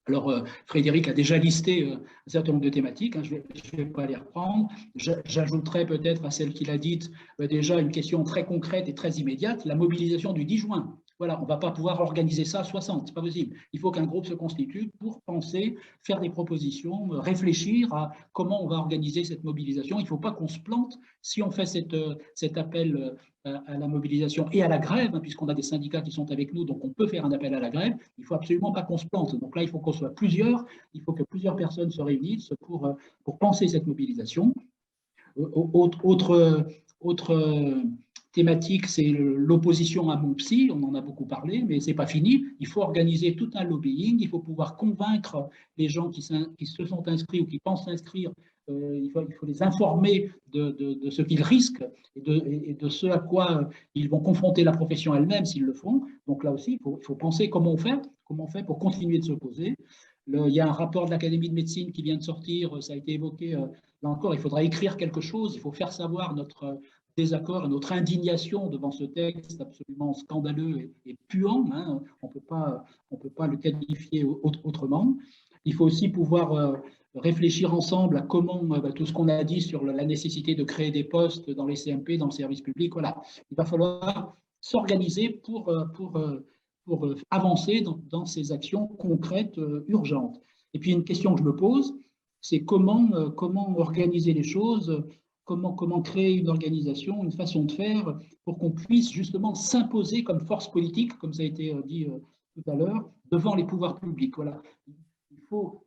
Alors, Frédéric a déjà listé un certain nombre de thématiques, hein, je ne vais pas les reprendre. J'ajouterai peut-être à celle qu'il a dite déjà une question très concrète et très immédiate, la mobilisation du 10 juin. Voilà, on ne va pas pouvoir organiser ça à 60, ce n'est pas possible. Il faut qu'un groupe se constitue pour penser, faire des propositions, réfléchir à comment on va organiser cette mobilisation. Il ne faut pas qu'on se plante. Si on fait cet appel à la mobilisation et à la grève, hein, puisqu'on a des syndicats qui sont avec nous, donc on peut faire un appel à la grève, il ne faut absolument pas qu'on se plante. Donc là, il faut qu'on soit plusieurs, il faut que plusieurs personnes se réunissent pour penser cette mobilisation. Autre thématique, c'est l'opposition à mon psy, on en a beaucoup parlé, mais ce n'est pas fini. Il faut organiser tout un lobbying, il faut pouvoir convaincre les gens qui se sont inscrits ou qui pensent s'inscrire. Il faut les informer de ce qu'ils risquent et de ce à quoi ils vont confronter la profession elle-même s'ils le font. Donc là aussi, il faut penser comment on fait pour continuer de s'opposer. Il y a un rapport de l'Académie de médecine qui vient de sortir, ça a été évoqué là encore, il faudra écrire quelque chose, il faut faire savoir notre désaccord et notre indignation devant ce texte absolument scandaleux et puant, hein. On ne peut pas le qualifier autrement. Il faut aussi pouvoir réfléchir ensemble à comment tout ce qu'on a dit sur la nécessité de créer des postes dans les CMP, dans le service public, voilà. Il va falloir s'organiser pour avancer dans ces actions concrètes urgentes. Et puis une question que je me pose, c'est comment organiser les choses, comment créer une organisation, une façon de faire pour qu'on puisse justement s'imposer comme force politique, comme ça a été dit tout à l'heure, devant les pouvoirs publics. Voilà.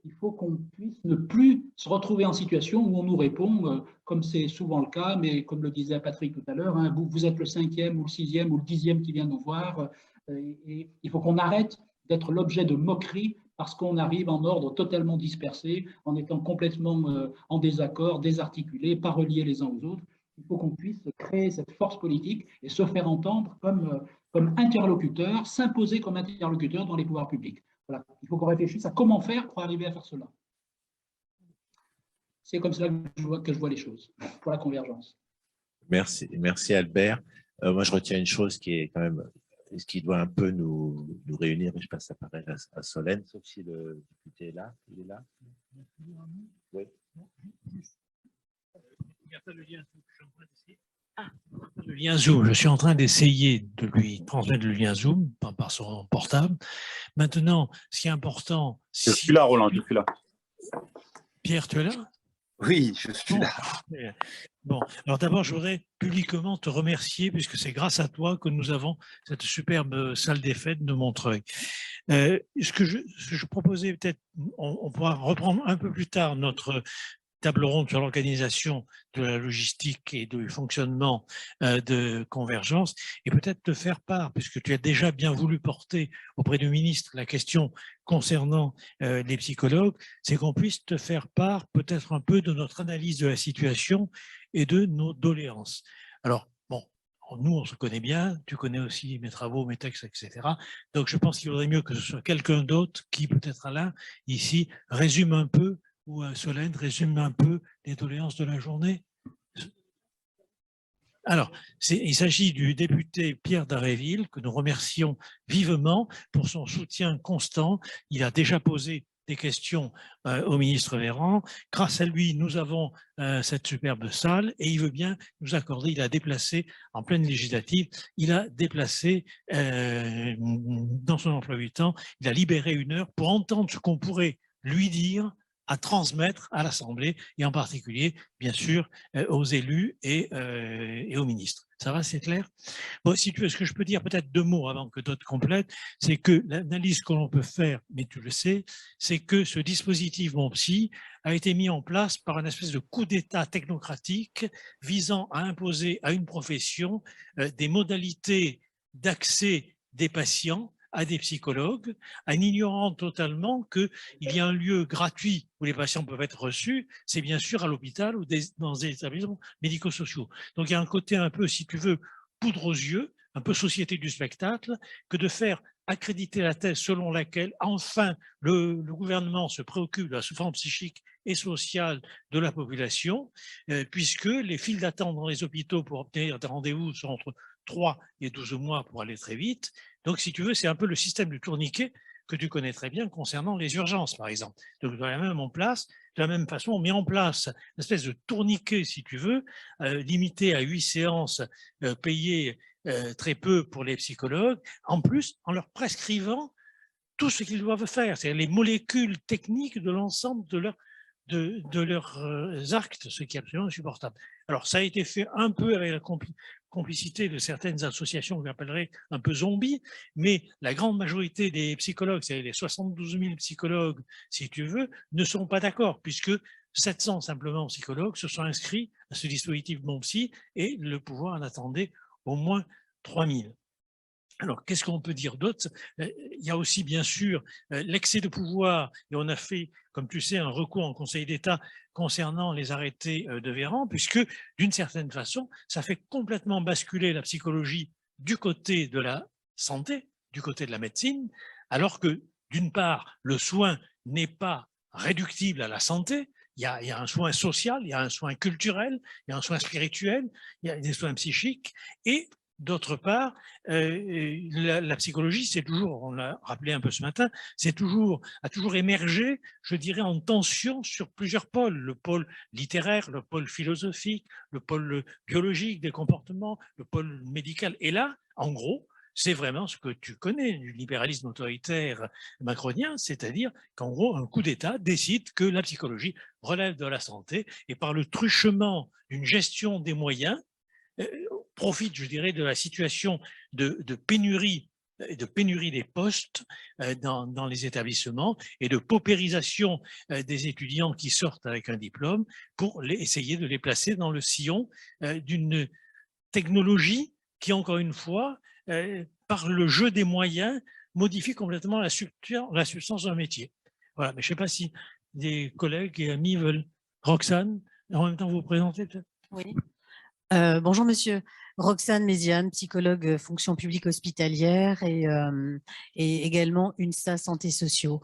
Il faut qu'on puisse ne plus se retrouver en situation où on nous répond, comme c'est souvent le cas, mais comme le disait Patrick tout à l'heure, hein, vous êtes le 5e ou le 6e ou le 10e qui vient nous voir, et il faut qu'on arrête d'être l'objet de moqueries parce qu'on arrive en ordre totalement dispersé, en étant complètement en désaccord, désarticulé, pas reliés les uns aux autres. Il faut qu'on puisse créer cette force politique et se faire entendre comme interlocuteur, s'imposer comme interlocuteur dans les pouvoirs publics. Voilà. Il faut qu'on réfléchisse à comment faire pour arriver à faire cela. C'est comme cela que je vois les choses, pour la convergence. Merci Albert. Moi, je retiens une chose qui est quand même, ce qui doit un peu nous réunir, mais je passe la parole à Solène, sauf si le député est là. Il est là? Oui. Le lien Zoom, je suis en train d'essayer de lui transmettre le lien Zoom par son portable. Maintenant, ce qui est important… Je suis là, Roland, je suis là. Pierre, tu es là? Oui, je suis là. Bon, alors d'abord, je voudrais publiquement te remercier puisque c'est grâce à toi que nous avons cette superbe salle des fêtes de Montreuil. Ce que je proposais, peut-être, on pourra reprendre un peu plus tard notre table ronde sur l'organisation de la logistique et du fonctionnement de Convergence, et peut-être te faire part, puisque tu as déjà bien voulu porter auprès du ministre la question concernant les psychologues, c'est qu'on puisse te faire part peut-être un peu de notre analyse de la situation et de nos doléances. Alors, bon, nous, on se connaît bien, tu connais aussi mes travaux, mes textes, etc. Donc, je pense qu'il vaudrait mieux que ce soit quelqu'un d'autre qui, peut-être Alain, ici, résume un peu, ou Solène résume un peu les doléances de la journée. Alors, il s'agit du député Pierre Daréville, que nous remercions vivement pour son soutien constant. Il a déjà posé des questions au ministre Véran. Grâce à lui, nous avons cette superbe salle et il veut bien nous accorder, il a déplacé en pleine législative, il a déplacé dans son emploi du temps, il a libéré 1 heure pour entendre ce qu'on pourrait lui dire à transmettre à l'Assemblée et en particulier, bien sûr, aux élus et aux ministres. Ça va, c'est clair? Bon, si tu veux, ce que je peux dire, peut-être 2 mots avant que d'autres complètent, c'est que l'analyse que l'on peut faire, mais tu le sais, c'est que ce dispositif MonPsy a été mis en place par une espèce de coup d'État technocratique visant à imposer à une profession des modalités d'accès des patients à des psychologues, en ignorant totalement qu'il y a un lieu gratuit où les patients peuvent être reçus, c'est bien sûr à l'hôpital ou dans des établissements médico-sociaux. Donc il y a un côté un peu, si tu veux, poudre aux yeux, un peu société du spectacle, que de faire accréditer la thèse selon laquelle, enfin, le gouvernement se préoccupe de la souffrance psychique et sociale de la population, puisque les files d'attente dans les hôpitaux pour obtenir des rendez-vous sont entre 3 et 12 mois pour aller très vite. Donc, si tu veux, c'est un peu le système du tourniquet que tu connais très bien concernant les urgences, par exemple. Donc, de la même façon, on met en place une espèce de tourniquet, si tu veux, limité à 8 séances payées très peu pour les psychologues, en plus en leur prescrivant tout ce qu'ils doivent faire, c'est-à-dire les molécules techniques de l'ensemble de leurs actes, ce qui est absolument insupportable. Alors, ça a été fait un peu avec la complicité de certaines associations que j'appellerais un peu zombies, mais la grande majorité des psychologues, c'est-à-dire les 72 000 psychologues, si tu veux, ne sont pas d'accord, puisque 700 simplement psychologues se sont inscrits à ce dispositif MonPsy et le pouvoir en attendait au moins 3 000. Alors, qu'est-ce qu'on peut dire d'autre? Il y a aussi, bien sûr, l'excès de pouvoir, et on a fait, comme tu sais, un recours en Conseil d'État concernant les arrêtés de Véran, puisque, d'une certaine façon, ça fait complètement basculer la psychologie du côté de la santé, du côté de la médecine, alors que, d'une part, le soin n'est pas réductible à la santé. Il y a un soin social, il y a un soin culturel, il y a un soin spirituel, il y a des soins psychiques, et d'autre part, la psychologie, c'est toujours, on l'a rappelé un peu ce matin, a toujours émergé, je dirais, en tension sur plusieurs pôles. Le pôle littéraire, le pôle philosophique, le pôle biologique des comportements, le pôle médical. Et là, en gros, c'est vraiment ce que tu connais du libéralisme autoritaire macronien, c'est-à-dire qu'en gros, un coup d'État décide que la psychologie relève de la santé et par le truchement d'une gestion des moyens, profite, je dirais, de la situation de pénurie des postes dans les établissements et de paupérisation des étudiants qui sortent avec un diplôme pour essayer de les placer dans le sillon d'une technologie qui, encore une fois, par le jeu des moyens, modifie complètement la substance d'un métier. Voilà, mais je ne sais pas si des collègues et amis veulent. Roxane, en même temps vous présenter peut-être. Oui. Bonjour monsieur, Roxane Méziane, psychologue fonction publique hospitalière et également UNSA Santé Sociaux.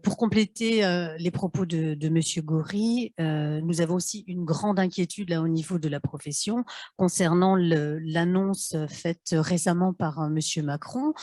Pour compléter les propos de monsieur Goury, nous avons aussi une grande inquiétude là au niveau de la profession concernant l'annonce faite récemment par monsieur Macron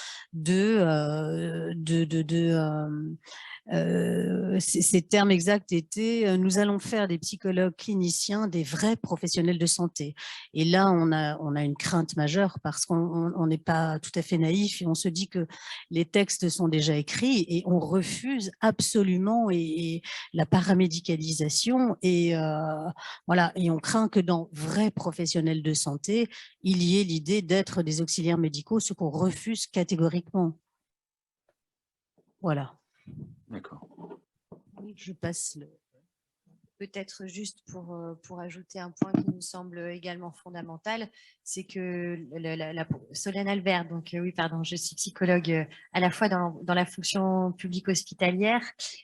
ces termes exacts étaient « nous allons faire des psychologues cliniciens des vrais professionnels de santé ». Et là, on a une crainte majeure parce qu'on n'est pas tout à fait naïf et on se dit que les textes sont déjà écrits et on refuse absolument la paramédicalisation et voilà, et on craint que dans vrais professionnels de santé, il y ait l'idée d'être des auxiliaires médicaux, ce qu'on refuse catégoriquement. Voilà. D'accord. Je passe peut-être juste pour ajouter un point qui nous semble également fondamental, c'est que Solène Albert, donc oui, pardon, je suis psychologue à la fois dans la fonction publique hospitalière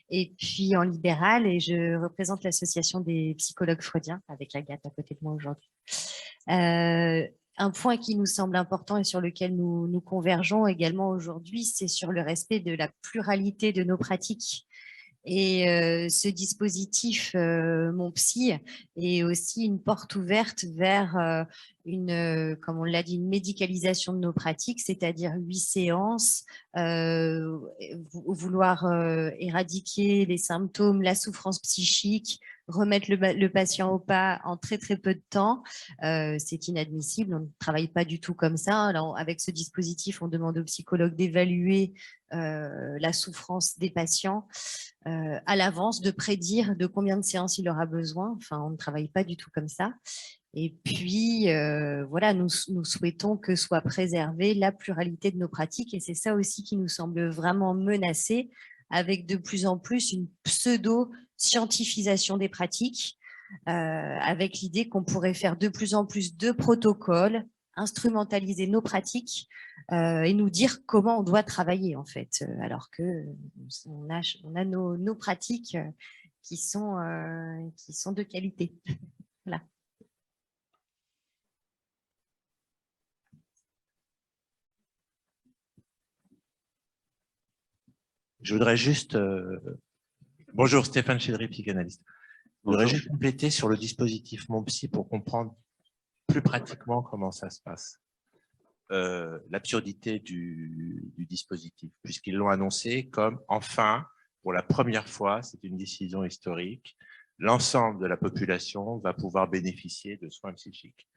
et puis en libéral, et je représente l'association des psychologues freudiens avec Agathe à côté de moi aujourd'hui. Un point qui nous semble important et sur lequel nous convergeons également aujourd'hui, c'est sur le respect de la pluralité de nos pratiques. Et ce dispositif MonPsy est aussi une porte ouverte vers comme on l'a dit, une médicalisation de nos pratiques, c'est-à-dire 8 séances, vouloir éradiquer les symptômes, la souffrance psychique, remettre le patient au pas en très très peu de temps, c'est inadmissible. On ne travaille pas du tout comme ça. Alors, avec ce dispositif, on demande au psychologue d'évaluer la souffrance des patients à l'avance, de prédire de combien de séances il aura besoin. Enfin, on ne travaille pas du tout comme ça. Et puis, voilà, nous souhaitons que soit préservée la pluralité de nos pratiques. Et c'est ça aussi qui nous semble vraiment menacé, avec de plus en plus une pseudo-scientifisation des pratiques, avec l'idée qu'on pourrait faire de plus en plus de protocoles, instrumentaliser nos pratiques et nous dire comment on doit travailler, en fait, alors qu'on a nos pratiques qui sont de qualité. Voilà. Je voudrais juste... Bonjour, Stéphane Chédry, psychanalyste. Je voudrais juste compléter sur le dispositif Mon Psy pour comprendre plus pratiquement comment ça se passe. L'absurdité du dispositif, puisqu'ils l'ont annoncé comme, enfin, pour la première fois, c'est une décision historique, l'ensemble de la population va pouvoir bénéficier de soins psychiques.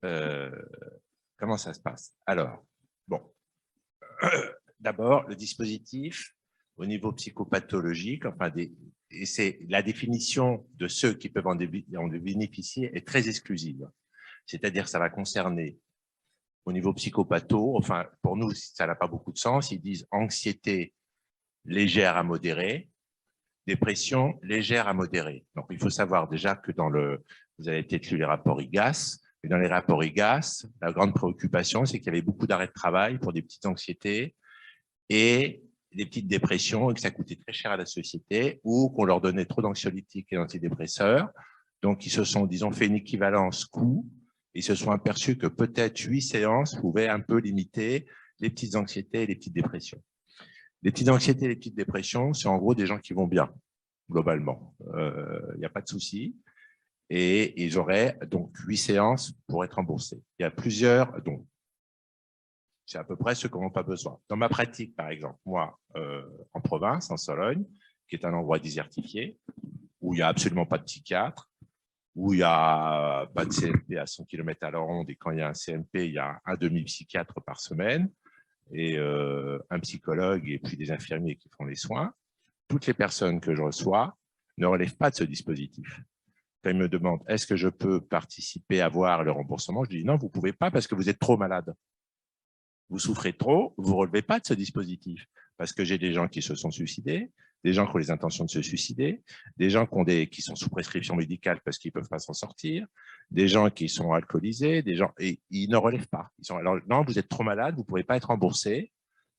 Comment ça se passe? Alors, bon... D'abord, le dispositif, au niveau psychopathologique, enfin et c'est la définition de ceux qui peuvent en bénéficier est très exclusive. C'est-à-dire que ça va concerner, au niveau psychopatho, enfin, pour nous, ça n'a pas beaucoup de sens. Ils disent anxiété légère à modérée, dépression légère à modérée. Donc, il faut savoir déjà que vous avez peut-être lu les rapports IGAS, et dans les rapports IGAS, la grande préoccupation, c'est qu'il y avait beaucoup d'arrêts de travail pour des petites anxiétés et des petites dépressions, et que ça coûtait très cher à la société, ou qu'on leur donnait trop d'anxiolytiques et d'antidépresseurs. Donc, ils se sont, disons, fait une équivalence coût, et ils se sont aperçus que peut-être 8 séances pouvaient un peu limiter les petites anxiétés et les petites dépressions. Les petites anxiétés et les petites dépressions, c'est en gros des gens qui vont bien, globalement. Il n'y a pas de souci. Et ils auraient donc 8 séances pour être remboursés. Il y a plusieurs, donc, c'est à peu près ceux qui n'ont pas besoin. Dans ma pratique, par exemple, moi, en province, en Sologne, qui est un endroit désertifié, où il n'y a absolument pas de psychiatre, où il n'y a pas de CMP à 100 km à la ronde, et quand il y a un CMP, il y a un demi-psychiatre par semaine, et un psychologue, et puis des infirmiers qui font les soins. Toutes les personnes que je reçois ne relèvent pas de ce dispositif. Quand ils me demandent « est-ce que je peux participer à voir le remboursement ?» je dis « non, vous ne pouvez pas parce que vous êtes trop malade. Vous souffrez trop, vous ne relevez pas de ce dispositif. » Parce que j'ai des gens qui se sont suicidés, des gens qui ont les intentions de se suicider, des gens qui sont sous prescription médicale parce qu'ils ne peuvent pas s'en sortir, des gens qui sont alcoolisés, et ils ne relèvent pas. Ils sont alors non, vous êtes trop malade, vous ne pouvez pas être remboursé,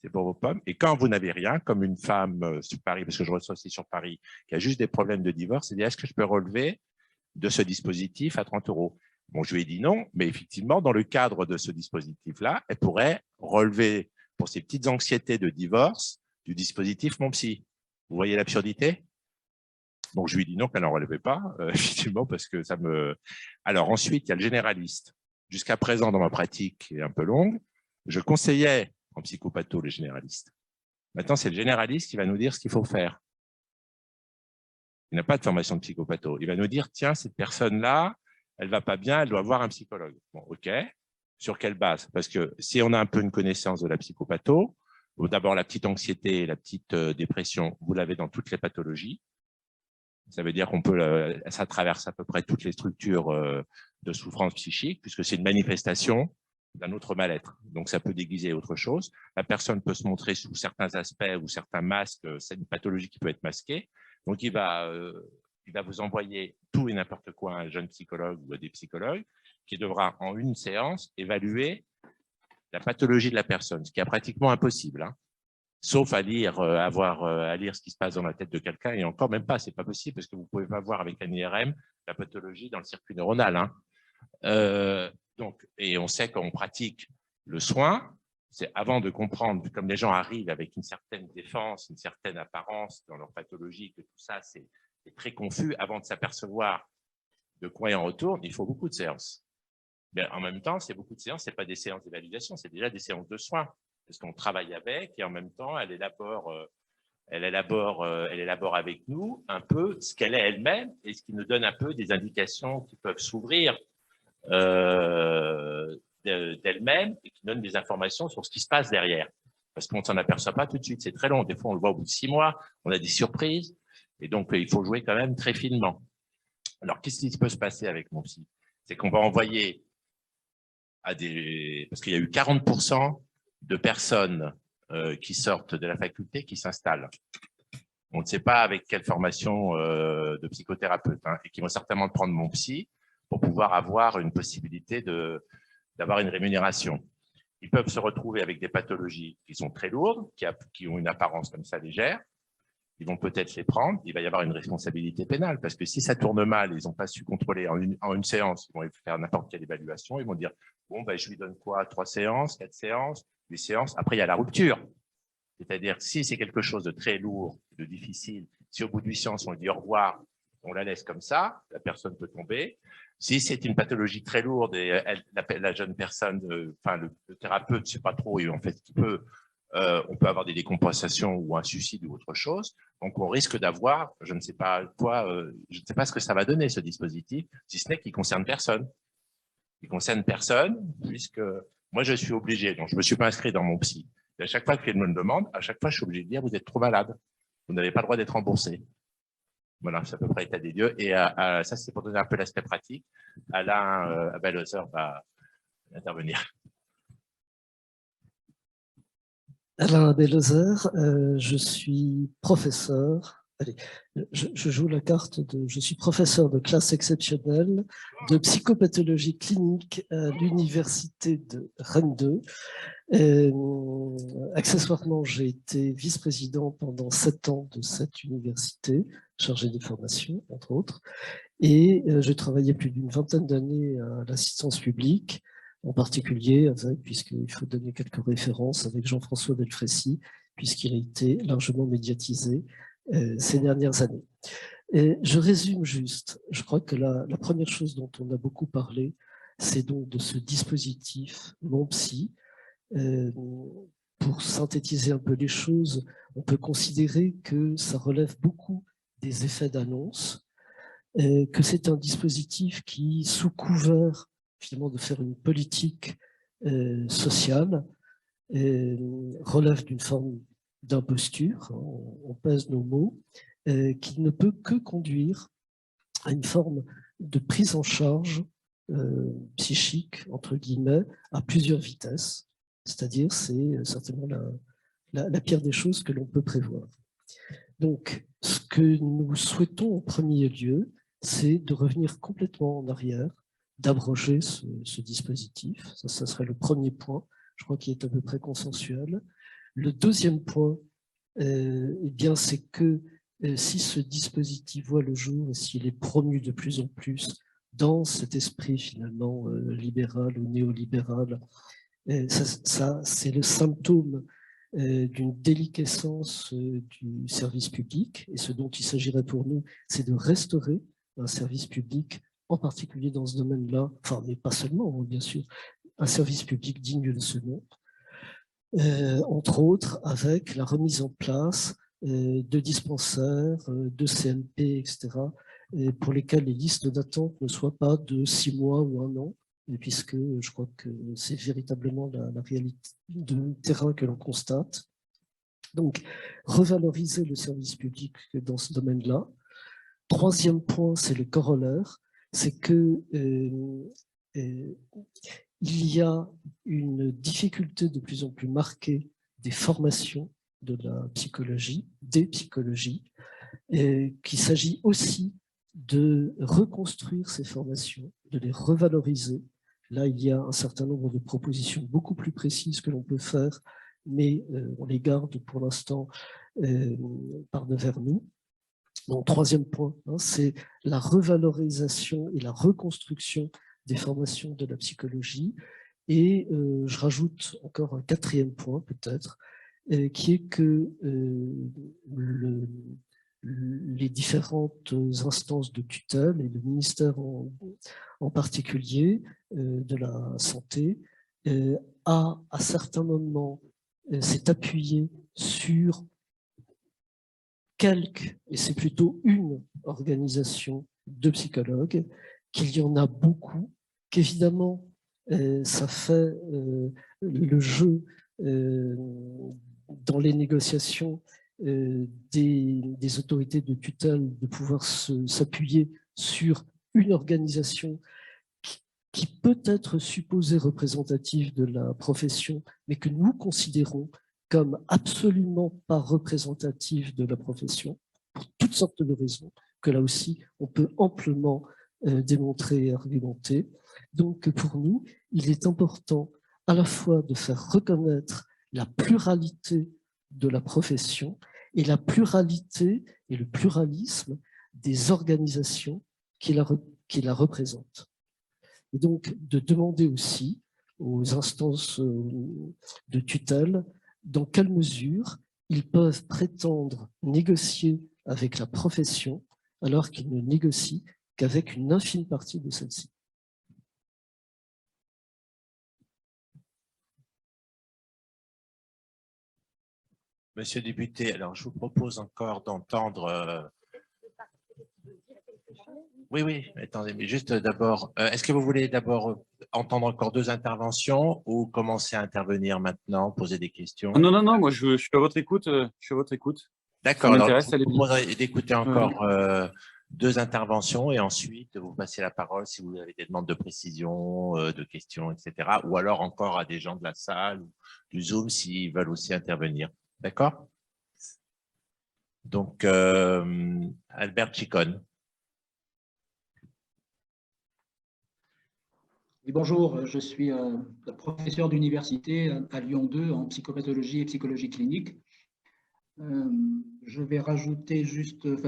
c'est pour vos pommes. Et quand vous n'avez rien, comme une femme sur Paris, parce que je reçois aussi sur Paris, qui a juste des problèmes de divorce, elle dit « est-ce que je peux relever de ce dispositif à 30 €? » Bon, je lui ai dit non, mais effectivement, dans le cadre de ce dispositif-là, elle pourrait relever pour ses petites anxiétés de divorce du dispositif Mon Psy. Vous voyez l'absurdité? Donc, je lui ai dit non, qu'elle n'en relevait pas, effectivement, parce que ça me... Alors, ensuite, il y a le généraliste. Jusqu'à présent, dans ma pratique, qui est un peu longue, je conseillais en psychopatho les généralistes. Maintenant, c'est le généraliste qui va nous dire ce qu'il faut faire. Il n'a pas de formation de psychopatho. Il va nous dire, tiens, cette personne-là, elle ne va pas bien, elle doit voir un psychologue. Bon, OK. Sur quelle base? Parce que si on a un peu une connaissance de la psychopatho, d'abord la petite anxiété et la petite dépression, vous l'avez dans toutes les pathologies. Ça veut dire qu'on peut, ça traverse à peu près toutes les structures de souffrance psychique, puisque c'est une manifestation d'un autre mal-être. Donc, ça peut déguiser autre chose. La personne peut se montrer sous certains aspects ou certains masques. C'est une pathologie qui peut être masquée. Donc, il va vous envoyer tout et n'importe quoi à un jeune psychologue ou à des psychologues qui devra, en une séance, évaluer la pathologie de la personne, ce qui est pratiquement impossible, hein. Sauf à lire, à lire ce qui se passe dans la tête de quelqu'un, et encore même pas, c'est pas possible, parce que vous pouvez pas voir avec un IRM la pathologie dans le circuit neuronal, hein. Donc, et on sait qu'on pratique le soin, c'est avant de comprendre, comme les gens arrivent avec une certaine défense, une certaine apparence dans leur pathologie, que tout ça c'est très confus, avant de s'apercevoir de quoi il en retourne, il faut beaucoup de séances. Mais en même temps, c'est beaucoup de séances, ce n'est pas des séances d'évaluation, c'est déjà des séances de soins. Parce qu'on travaille avec et en même temps, elle élabore avec nous un peu ce qu'elle est elle-même et ce qui nous donne un peu des indications qui peuvent s'ouvrir d'elle-même et qui donnent des informations sur ce qui se passe derrière. Parce qu'on ne s'en aperçoit pas tout de suite, c'est très long. Des fois, on le voit au bout de 6 mois, on a des surprises et donc il faut jouer quand même très finement. Alors, qu'est-ce qui peut se passer avec mon psy? C'est qu'on va envoyer à des… Parce qu'il y a eu 40% de personnes qui sortent de la faculté qui s'installent. On ne sait pas avec quelle formation de psychothérapeute, hein, et qui vont certainement prendre mon psy pour pouvoir avoir une possibilité d'avoir une rémunération. Ils peuvent se retrouver avec des pathologies qui sont très lourdes, qui ont une apparence comme ça légère. Ils vont peut-être les prendre. Il va y avoir une responsabilité pénale parce que si ça tourne mal, ils n'ont pas su contrôler en une séance, ils vont faire n'importe quelle évaluation. Ils vont dire, bon, ben, je lui donne quoi? 3 séances, 4 séances, 8 séances. Après, il y a la rupture. C'est-à-dire, si c'est quelque chose de très lourd, de difficile, si au bout de 8 séances, on lui dit au revoir, on la laisse comme ça, la personne peut tomber. Si c'est une pathologie très lourde et la jeune personne, enfin le thérapeute, ne sait pas trop, en fait, on peut avoir des décompensations ou un suicide ou autre chose. Donc, on risque d'avoir, je ne sais pas quoi, je ne sais pas ce que ça va donner, ce dispositif, si ce n'est qu'il ne concerne personne. Il ne concerne personne, puisque moi, je suis obligé, donc je ne me suis pas inscrit dans mon psy. Et à chaque fois qu'il me le demande, à chaque fois, je suis obligé de dire, vous êtes trop malade. Vous n'avez pas le droit d'être remboursé. Voilà, c'est à peu près l'état des lieux. Et ça, c'est pour donner un peu l'aspect pratique. Alain Abel-Ozer va intervenir. Alain Abel-Ozer, je suis professeur. Allez, je joue la carte de. Je suis professeur de classe exceptionnelle de psychopathologie clinique à l'université de Rennes 2. Accessoirement, j'ai été vice-président pendant 7 ans de cette université, chargé des formations, entre autres. Et j'ai travaillé plus d'une vingtaine d'années à l'assistance publique, en particulier avec, puisqu'il faut donner quelques références, avec Jean-François Delfrécy, puisqu'il a été largement médiatisé ces dernières années. Et je résume juste. Je crois que la première chose dont on a beaucoup parlé, c'est donc de ce dispositif Mon Psy. Pour synthétiser un peu les choses, on peut considérer que ça relève beaucoup des effets d'annonce, que c'est un dispositif qui, sous couvert finalement de faire une politique sociale, relève d'une forme d'imposture, on pèse nos mots, qui ne peut que conduire à une forme de prise en charge psychique, entre guillemets, à plusieurs vitesses. C'est-à-dire, c'est certainement la pire des choses que l'on peut prévoir. Donc, ce que nous souhaitons en premier lieu, c'est de revenir complètement en arrière, d'abroger ce dispositif. Ça serait le premier point, je crois qu'il est à peu près consensuel. Le deuxième point, eh bien, c'est que si ce dispositif voit le jour et s'il est promu de plus en plus dans cet esprit finalement libéral ou néolibéral, ça c'est le symptôme d'une déliquescence du service public, et ce dont il s'agirait pour nous, c'est de restaurer un service public, en particulier dans ce domaine-là, enfin, mais pas seulement, bien sûr, un service public digne de ce nom, entre autres avec la remise en place de dispensaires, de CMP, etc., pour lesquels les listes d'attente ne soient pas de 6 mois ou 1 an, puisque je crois que c'est véritablement la réalité de terrain que l'on constate. Donc, revaloriser le service public dans ce domaine-là. Troisième point, c'est le corollaire, c'est que il y a une difficulté de plus en plus marquée des formations de la psychologie, des psychologies, qu'il s'agit aussi de reconstruire ces formations, de les revaloriser. Là, il y a un certain nombre de propositions beaucoup plus précises que l'on peut faire, mais on les garde pour l'instant par devers nous. Donc, troisième point, c'est la revalorisation et la reconstruction des formations de la psychologie. Et je rajoute encore un quatrième point, peut-être, qui est que les différentes instances de tutelle et le ministère en particulier de la Santé à certains moments, s'est appuyé sur quelques, et c'est plutôt une organisation de psychologues, qu'il y en a beaucoup, qu'évidemment, ça fait le jeu dans les négociations des autorités de tutelle de pouvoir s'appuyer sur une organisation qui peut être supposée représentative de la profession, mais que nous considérons comme absolument pas représentative de la profession, pour toutes sortes de raisons, que là aussi, on peut amplement démontrer et argumenter. Donc, pour nous, il est important à la fois de faire reconnaître la pluralité de la profession et la pluralité et le pluralisme des organisations qui la représentent. Et donc, de demander aussi aux instances de tutelle dans quelle mesure ils peuvent prétendre négocier avec la profession alors qu'ils ne négocient qu'avec une infime partie de celle-ci. Monsieur le député, alors je vous propose encore d'entendre... Oui, attendez, mais juste d'abord, est-ce que vous voulez d'abord entendre encore 2 interventions ou commencer à intervenir maintenant, poser des questions? Non, moi je suis à votre écoute. Je suis à votre écoute. D'accord, alors je vous allez-y. proposerai d'écouter encore 2 interventions et ensuite vous passer la parole si vous avez des demandes de précision, de questions, etc. Ou alors encore à des gens de la salle ou du Zoom s'ils veulent aussi intervenir. D'accord? Donc, Albert Chicone. Oui, bonjour, je suis professeur d'université à Lyon 2 en psychopathologie et psychologie clinique. Je vais rajouter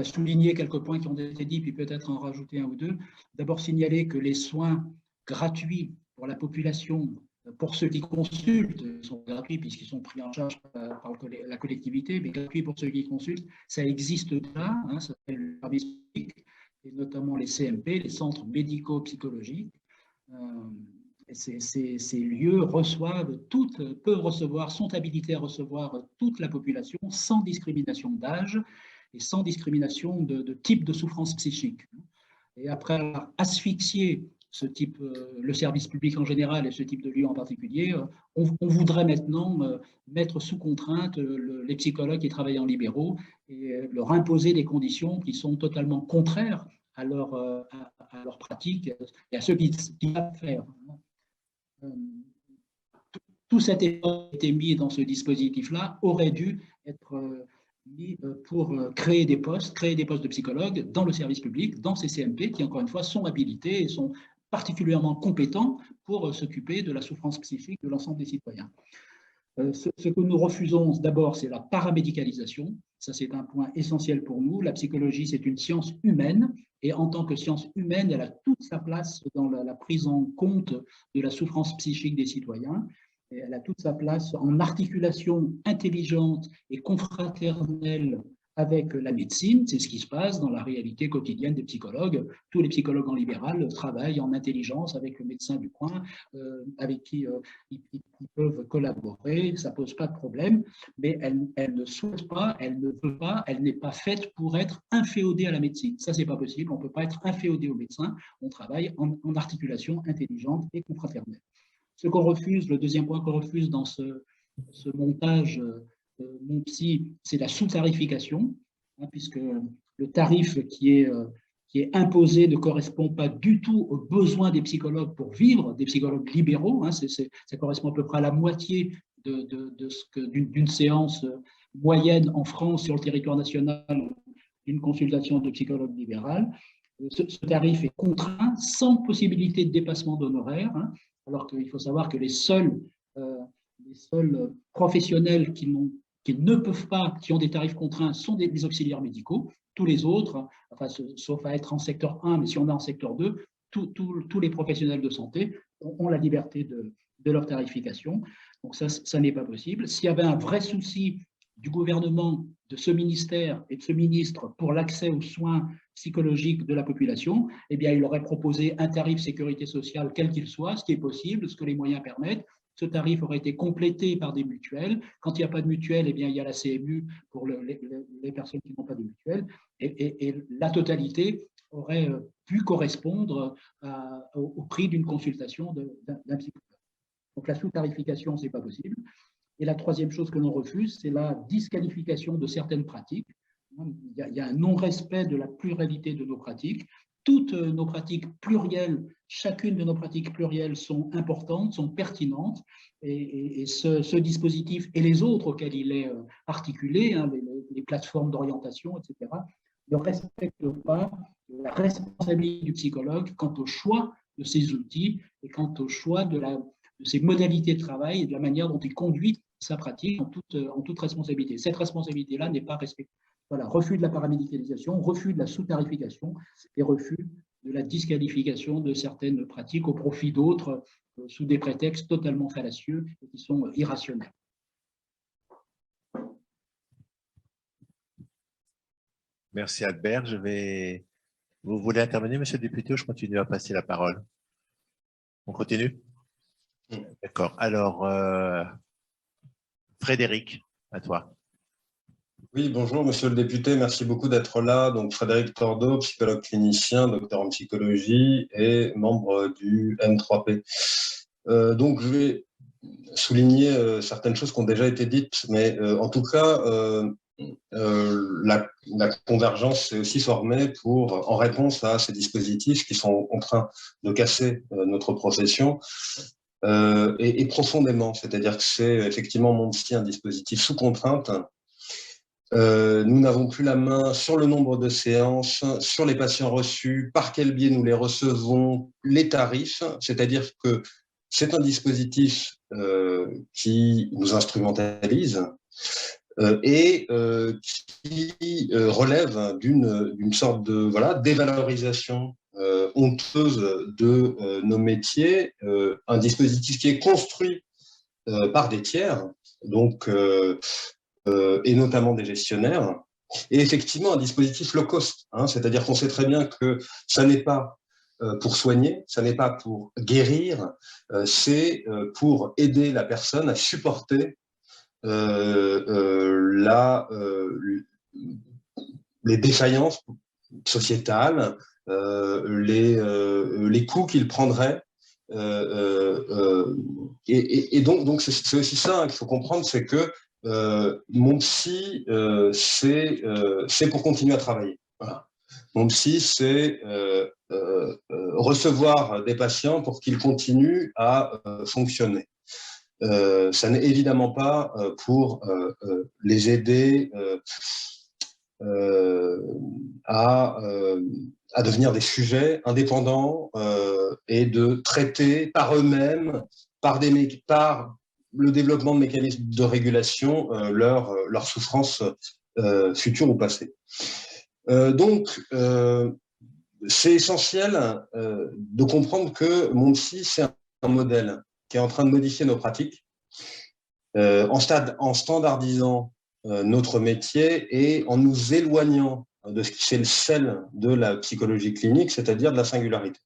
souligner quelques points qui ont été dits, puis peut-être en rajouter 1 ou 2. D'abord signaler que les soins gratuits pour la population, pour ceux qui consultent, sont gratuits puisqu'ils sont pris en charge par la collectivité, mais gratuits pour ceux qui consultent, ça existe déjà, hein, ça s'appelle le service public, et notamment les CMP, les centres médico-psychologiques. Ces lieux peuvent recevoir, sont habilités à recevoir toute la population sans discrimination d'âge et sans discrimination de type de souffrance psychique. Et après avoir asphyxié le service public en général et ce type de lieu en particulier, on voudrait maintenant mettre sous contrainte les psychologues qui travaillent en libéraux et leur imposer des conditions qui sont totalement contraires à leur pratique et à ceux qui savent faire. Tout cet effort qui a été mis dans ce dispositif-là aurait dû être mis pour créer des postes de psychologues dans le service public, dans ces CMP qui, encore une fois, sont habilités et sont particulièrement compétents pour s'occuper de la souffrance psychique de l'ensemble des citoyens. Ce que nous refusons d'abord, c'est la paramédicalisation. Ça, c'est un point essentiel pour nous. La psychologie, c'est une science humaine et en tant que science humaine, elle a toute sa place dans la prise en compte de la souffrance psychique des citoyens. Et elle a toute sa place en articulation intelligente et confraternelle avec la médecine. C'est ce qui se passe dans la réalité quotidienne des psychologues. Tous les psychologues en libéral travaillent en intelligence avec le médecin du coin, avec qui ils peuvent collaborer, ça ne pose pas de problème, mais elle ne souhaite pas, elle ne veut pas, elle n'est pas faite pour être inféodée à la médecine. Ça, ce n'est pas possible, on ne peut pas être inféodé au médecin, on travaille en articulation intelligente et confraternelle. Ce qu'on refuse, le deuxième point qu'on refuse dans ce montage Mon Psy, c'est la sous-tarification, hein, puisque le tarif qui est imposé ne correspond pas du tout aux besoins des psychologues pour vivre, des psychologues libéraux, hein, ça correspond à peu près à la moitié d'une séance moyenne en France sur le territoire national d'une consultation de psychologue libéral. Ce tarif est contraint, sans possibilité de dépassement d'honoraires, hein, alors qu'il faut savoir que les seuls professionnels qui ne peuvent pas, qui ont des tarifs contraints, sont des auxiliaires médicaux. Tous les autres, enfin, sauf à être en secteur 1, mais si on est en secteur 2, tous les professionnels de santé ont la liberté de leur tarification. Donc ça n'est pas possible. S'il y avait un vrai souci du gouvernement, de ce ministère et de ce ministre pour l'accès aux soins psychologiques de la population, eh bien, il aurait proposé un tarif sécurité sociale quel qu'il soit, ce qui est possible, ce que les moyens permettent. Ce tarif aurait été complété par des mutuelles. Quand il n'y a pas de mutuelle, eh bien, il y a la CMU pour les personnes qui n'ont pas de mutuelle. Et la totalité aurait pu correspondre au prix d'une consultation d'un psychologue. Donc la sous-tarification, ce n'est pas possible. Et la troisième chose que l'on refuse, c'est la disqualification de certaines pratiques. Il y a un non-respect de la pluralité de nos pratiques. Toutes nos pratiques plurielles, chacune de nos pratiques plurielles sont importantes, sont pertinentes, et ce dispositif et les autres auxquels il est articulé, hein, les plateformes d'orientation, etc., ne respectent pas la responsabilité du psychologue quant au choix de ces outils et quant au choix de ses modalités de travail et de la manière dont il conduit sa pratique en toute responsabilité. Cette responsabilité-là n'est pas respectée. Voilà, refus de la paramédicalisation, refus de la sous-tarification et refus de la disqualification de certaines pratiques au profit d'autres sous des prétextes totalement fallacieux et qui sont irrationnels. Merci Albert. Vous voulez intervenir, monsieur le député, ou je continue à passer la parole? On continue? D'accord. Alors, Frédéric, à toi. Oui, bonjour monsieur le député, merci beaucoup d'être là. Donc Frédéric Tordeau, psychologue clinicien, docteur en psychologie et membre du M3P. Donc je vais souligner certaines choses qui ont déjà été dites, mais en tout cas, la convergence s'est aussi formée en réponse à ces dispositifs qui sont en train de casser notre profession. Et profondément, c'est-à-dire que c'est effectivement MonPsy, un dispositif sous contrainte. Nous n'avons plus la main sur le nombre de séances, sur les patients reçus, par quel biais nous les recevons, les tarifs, c'est-à-dire que c'est un dispositif qui nous instrumentalise et qui relève d'une sorte de dévalorisation honteuse de nos métiers, un dispositif qui est construit par des tiers, donc et notamment des gestionnaires, et effectivement un dispositif low cost, hein, c'est-à-dire qu'on sait très bien que ça n'est pas pour soigner, ça n'est pas pour guérir, c'est pour aider la personne à supporter les défaillances sociétales, les coûts qu'il prendrait. Et donc c'est aussi ça qu'il faut comprendre, c'est que MonPsy, c'est pour continuer à travailler. Voilà. MonPsy, c'est recevoir des patients pour qu'ils continuent à fonctionner. Ça n'est évidemment pas pour les aider à devenir des sujets indépendants et de traiter par eux-mêmes, par le développement de mécanismes de régulation, leur souffrance future ou passée. Donc, c'est essentiel de comprendre que MonPsy, c'est un modèle qui est en train de modifier nos pratiques en standardisant notre métier et en nous éloignant de ce qui c'est le sel de la psychologie clinique, c'est-à-dire de la singularité.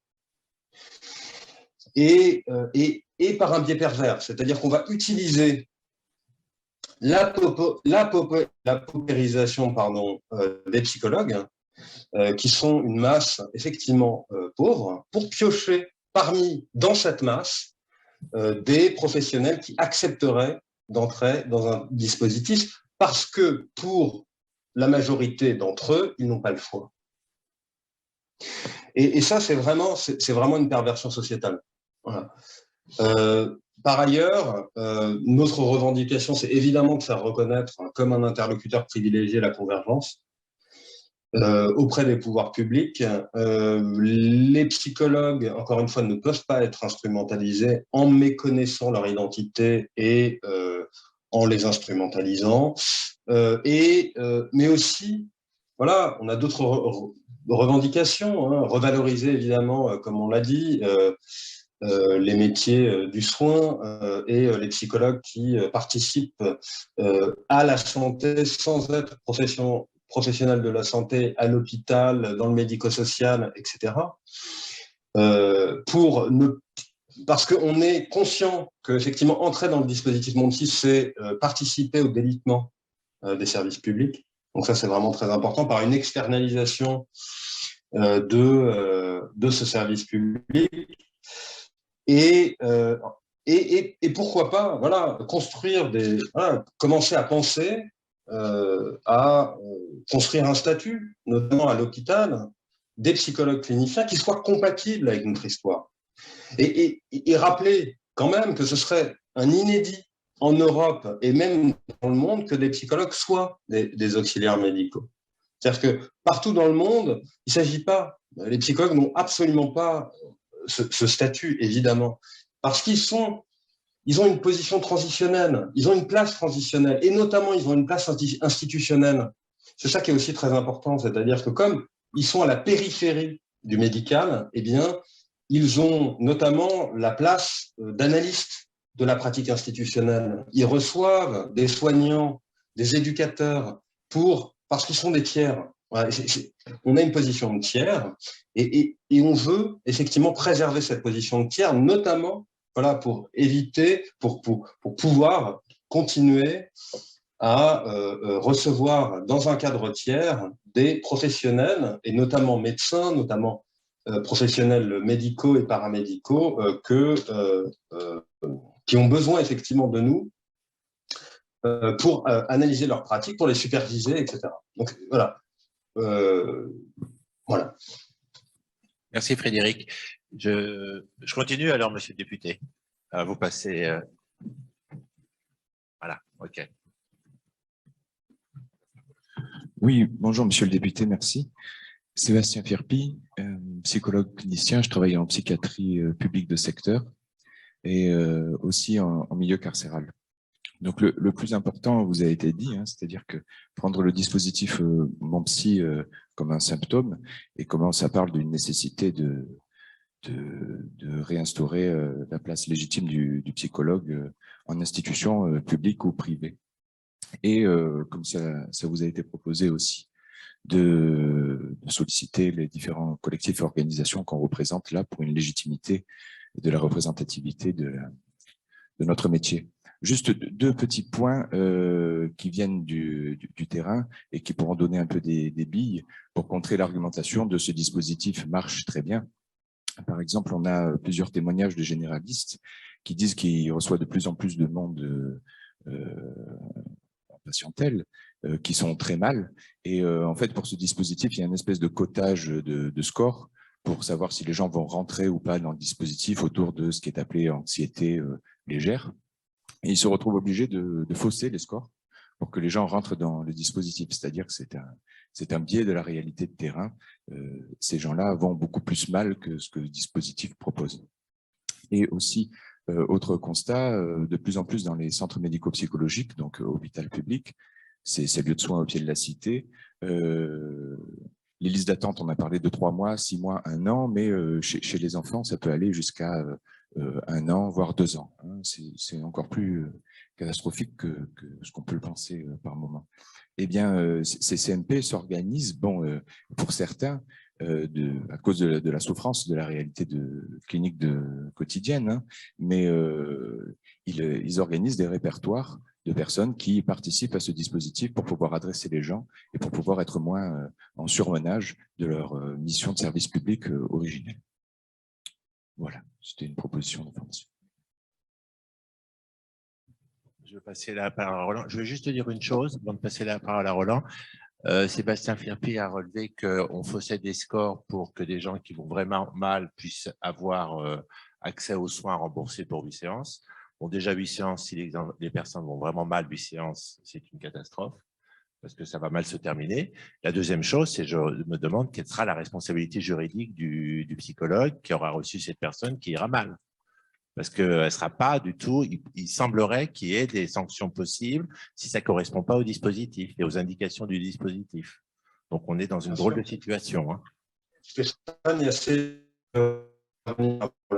Et par un biais pervers, c'est-à-dire qu'on va utiliser la paupérisation des psychologues, qui sont une masse effectivement pauvre, pour piocher dans cette masse des professionnels qui accepteraient d'entrer dans un dispositif parce que pour la majorité d'entre eux, ils n'ont pas le choix. Et ça, c'est vraiment une perversion sociétale. Voilà. Par ailleurs, notre revendication, c'est évidemment de faire reconnaître comme un interlocuteur privilégié la convergence auprès des pouvoirs publics. Les psychologues, encore une fois, ne peuvent pas être instrumentalisés en méconnaissant leur identité et en les instrumentalisant. Mais aussi, voilà, on a d'autres revendications, hein, revaloriser évidemment, comme on l'a dit, les métiers du soin et les psychologues qui participent à la santé sans être professionnels de la santé à l'hôpital, dans le médico-social, etc. Parce qu'on est conscient qu'effectivement, entrer dans le dispositif Monde 6, c'est participer au délitement des services publics. Donc ça, c'est vraiment très important, par une externalisation de ce service public. Et pourquoi pas, voilà, commencer à penser à construire un statut, notamment à l'hôpital, des psychologues cliniciens qui soient compatibles avec notre histoire. Et rappeler quand même que ce serait un inédit en Europe et même dans le monde que des psychologues soient des auxiliaires médicaux. C'est-à-dire que partout dans le monde, il ne s'agit pas, les psychologues n'ont absolument pas ce statut, évidemment, parce ils ont une position transitionnelle, ils ont une place transitionnelle, et notamment ils ont une place institutionnelle. C'est ça qui est aussi très important, c'est-à-dire que comme ils sont à la périphérie du médical, eh bien, ils ont notamment la place d'analystes de la pratique institutionnelle. Ils reçoivent des soignants, des éducateurs, parce qu'ils sont des tiers. Voilà, on a une position de tiers et on veut effectivement préserver cette position de tiers, notamment voilà, pour éviter, pour pouvoir continuer à recevoir dans un cadre tiers des professionnels, et notamment médecins, notamment professionnels médicaux et paramédicaux qui ont besoin effectivement de nous pour analyser leurs pratiques, pour les superviser, etc. Donc voilà. Voilà. Merci Frédéric. Je continue alors, monsieur le député. Vous passez. Voilà, ok. Oui, bonjour monsieur le député, merci. Sébastien Firpi, psychologue clinicien, je travaille en psychiatrie publique de secteur et aussi en milieu carcéral. Donc le plus important vous a été dit, hein, c'est-à-dire que prendre le dispositif Mon Psy comme un symptôme, et comment ça parle d'une nécessité de réinstaurer la place légitime du psychologue en institution publique ou privée. Et comme ça vous a été proposé aussi, de solliciter les différents collectifs et organisations qu'on représente là pour une légitimité et de la représentativité de notre métier. Juste deux petits points qui viennent du terrain et qui pourront donner un peu des billes pour contrer l'argumentation de ce dispositif marche très bien. Par exemple, on a plusieurs témoignages de généralistes qui disent qu'ils reçoivent de plus en plus de monde en patientèle, qui sont très mal. Et en fait, pour ce dispositif, il y a une espèce de cotage de score pour savoir si les gens vont rentrer ou pas dans le dispositif autour de ce qui est appelé anxiété légère. Et ils se retrouvent obligés de fausser les scores pour que les gens rentrent dans le dispositif. C'est-à-dire que c'est un biais de la réalité de terrain. Ces gens-là vont beaucoup plus mal que ce que le dispositif propose. Et aussi, autre constat, de plus en plus dans les centres médico-psychologiques, donc hôpital public, ces lieux de soins au pied de la cité, les listes d'attente, on a parlé de 3 mois, 6 mois, 1 an, mais chez les enfants, ça peut aller jusqu'à 1 an, voire 2 ans. Hein. C'est encore plus catastrophique que ce qu'on peut le penser par moment. Eh bien, ces CMP s'organisent, bon, pour certains, à cause de la souffrance de la réalité clinique quotidienne, hein, mais ils organisent des répertoires de personnes qui participent à ce dispositif pour pouvoir adresser les gens et pour pouvoir être moins en surmenage de leur mission de service public originelle. Voilà, c'était une proposition de formation. Je vais passer la parole à Roland. Je veux juste te dire une chose avant de passer la parole à Roland. Sébastien Firpi a relevé qu'on faussait des scores pour que des gens qui vont vraiment mal puissent avoir accès aux soins remboursés pour 8 séances. Bon, déjà 8 séances, si les personnes vont vraiment mal, 8 séances, c'est une catastrophe parce que ça va mal se terminer. La deuxième chose, c'est que je me demande quelle sera la responsabilité juridique du psychologue qui aura reçu cette personne qui ira mal. Parce qu'elle ne sera pas du tout, il semblerait qu'il y ait des sanctions possibles si ça ne correspond pas au dispositif et aux indications du dispositif. Donc, on est dans une drôle de situation. Hein. Stéphane, il y a ces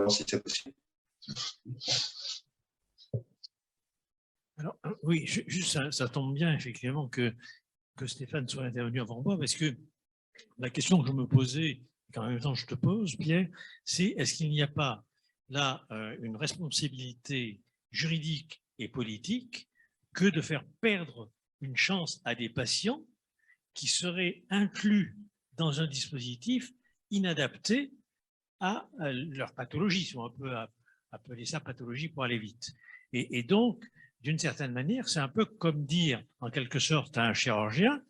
si c'est possible. Alors, oui, juste ça tombe bien effectivement que Stéphane soit intervenu avant moi, parce que la question que je me posais, et qu'en même temps je te pose, Pierre, c'est est-ce qu'il n'y a pas là une responsabilité juridique et politique que de faire perdre une chance à des patients qui seraient inclus dans un dispositif inadapté à leur pathologie, si on peut appeler ça pathologie pour aller vite. Et donc, d'une certaine manière, c'est un peu comme dire, en quelque sorte, à un chirurgien,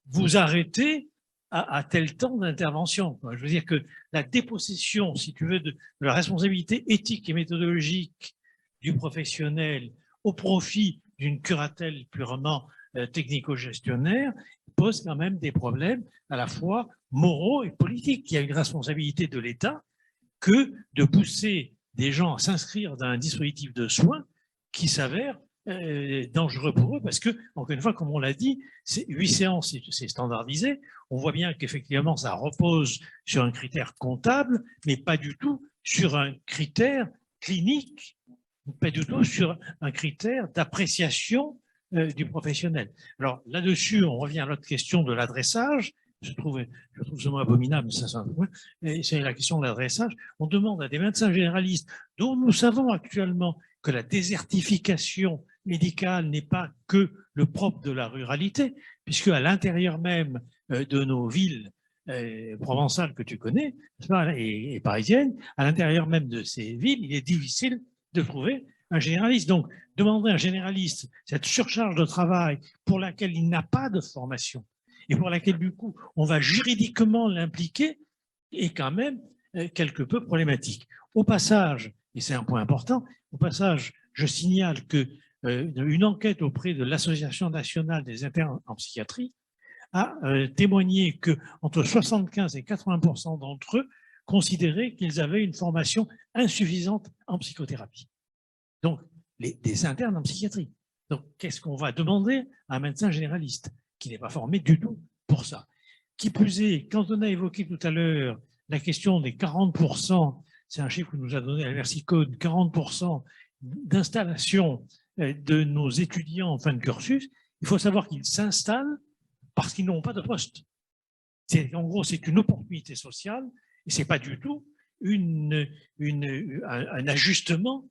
vous arrêtez à tel temps d'intervention. Je veux dire que la dépossession, si tu veux, de la responsabilité éthique et méthodologique du professionnel au profit d'une curatelle purement technico-gestionnaire pose quand même des problèmes à la fois moraux et politiques. Il y a une responsabilité de l'État que de pousser des gens à s'inscrire dans un dispositif de soins qui s'avère dangereux pour eux parce que, encore une fois, comme on l'a dit, 8 séances, c'est standardisé. On voit bien qu'effectivement, ça repose sur un critère comptable, mais pas du tout sur un critère clinique, pas du tout sur un critère d'appréciation du professionnel. Alors là-dessus, on revient à l'autre question de l'adressage. Je trouve ce mot abominable, c'est la question de l'adressage. On demande à des médecins généralistes, dont nous savons actuellement que la désertification médicale n'est pas que le propre de la ruralité, puisque à l'intérieur même de nos villes provençales que tu connais et parisiennes, à l'intérieur même de ces villes, il est difficile de trouver un généraliste. Donc, demander à un généraliste cette surcharge de travail pour laquelle il n'a pas de formation et pour laquelle, du coup, on va juridiquement l'impliquer est quand même quelque peu problématique. Au passage, et c'est un point important, au passage, je signale que une enquête auprès de l'Association nationale des internes en psychiatrie a témoigné qu'entre 75 et 80% d'entre eux considéraient qu'ils avaient une formation insuffisante en psychothérapie. Donc, des internes en psychiatrie. Donc, qu'est-ce qu'on va demander à un médecin généraliste qui n'est pas formé du tout pour ça? Qui plus est, quand on a évoqué tout à l'heure la question des 40%, c'est un chiffre que nous a donné la Versicode, 40% d'installation de nos étudiants en fin de cursus, il faut savoir qu'ils s'installent parce qu'ils n'ont pas de poste. En gros, c'est une opportunité sociale et ce n'est pas du tout un ajustement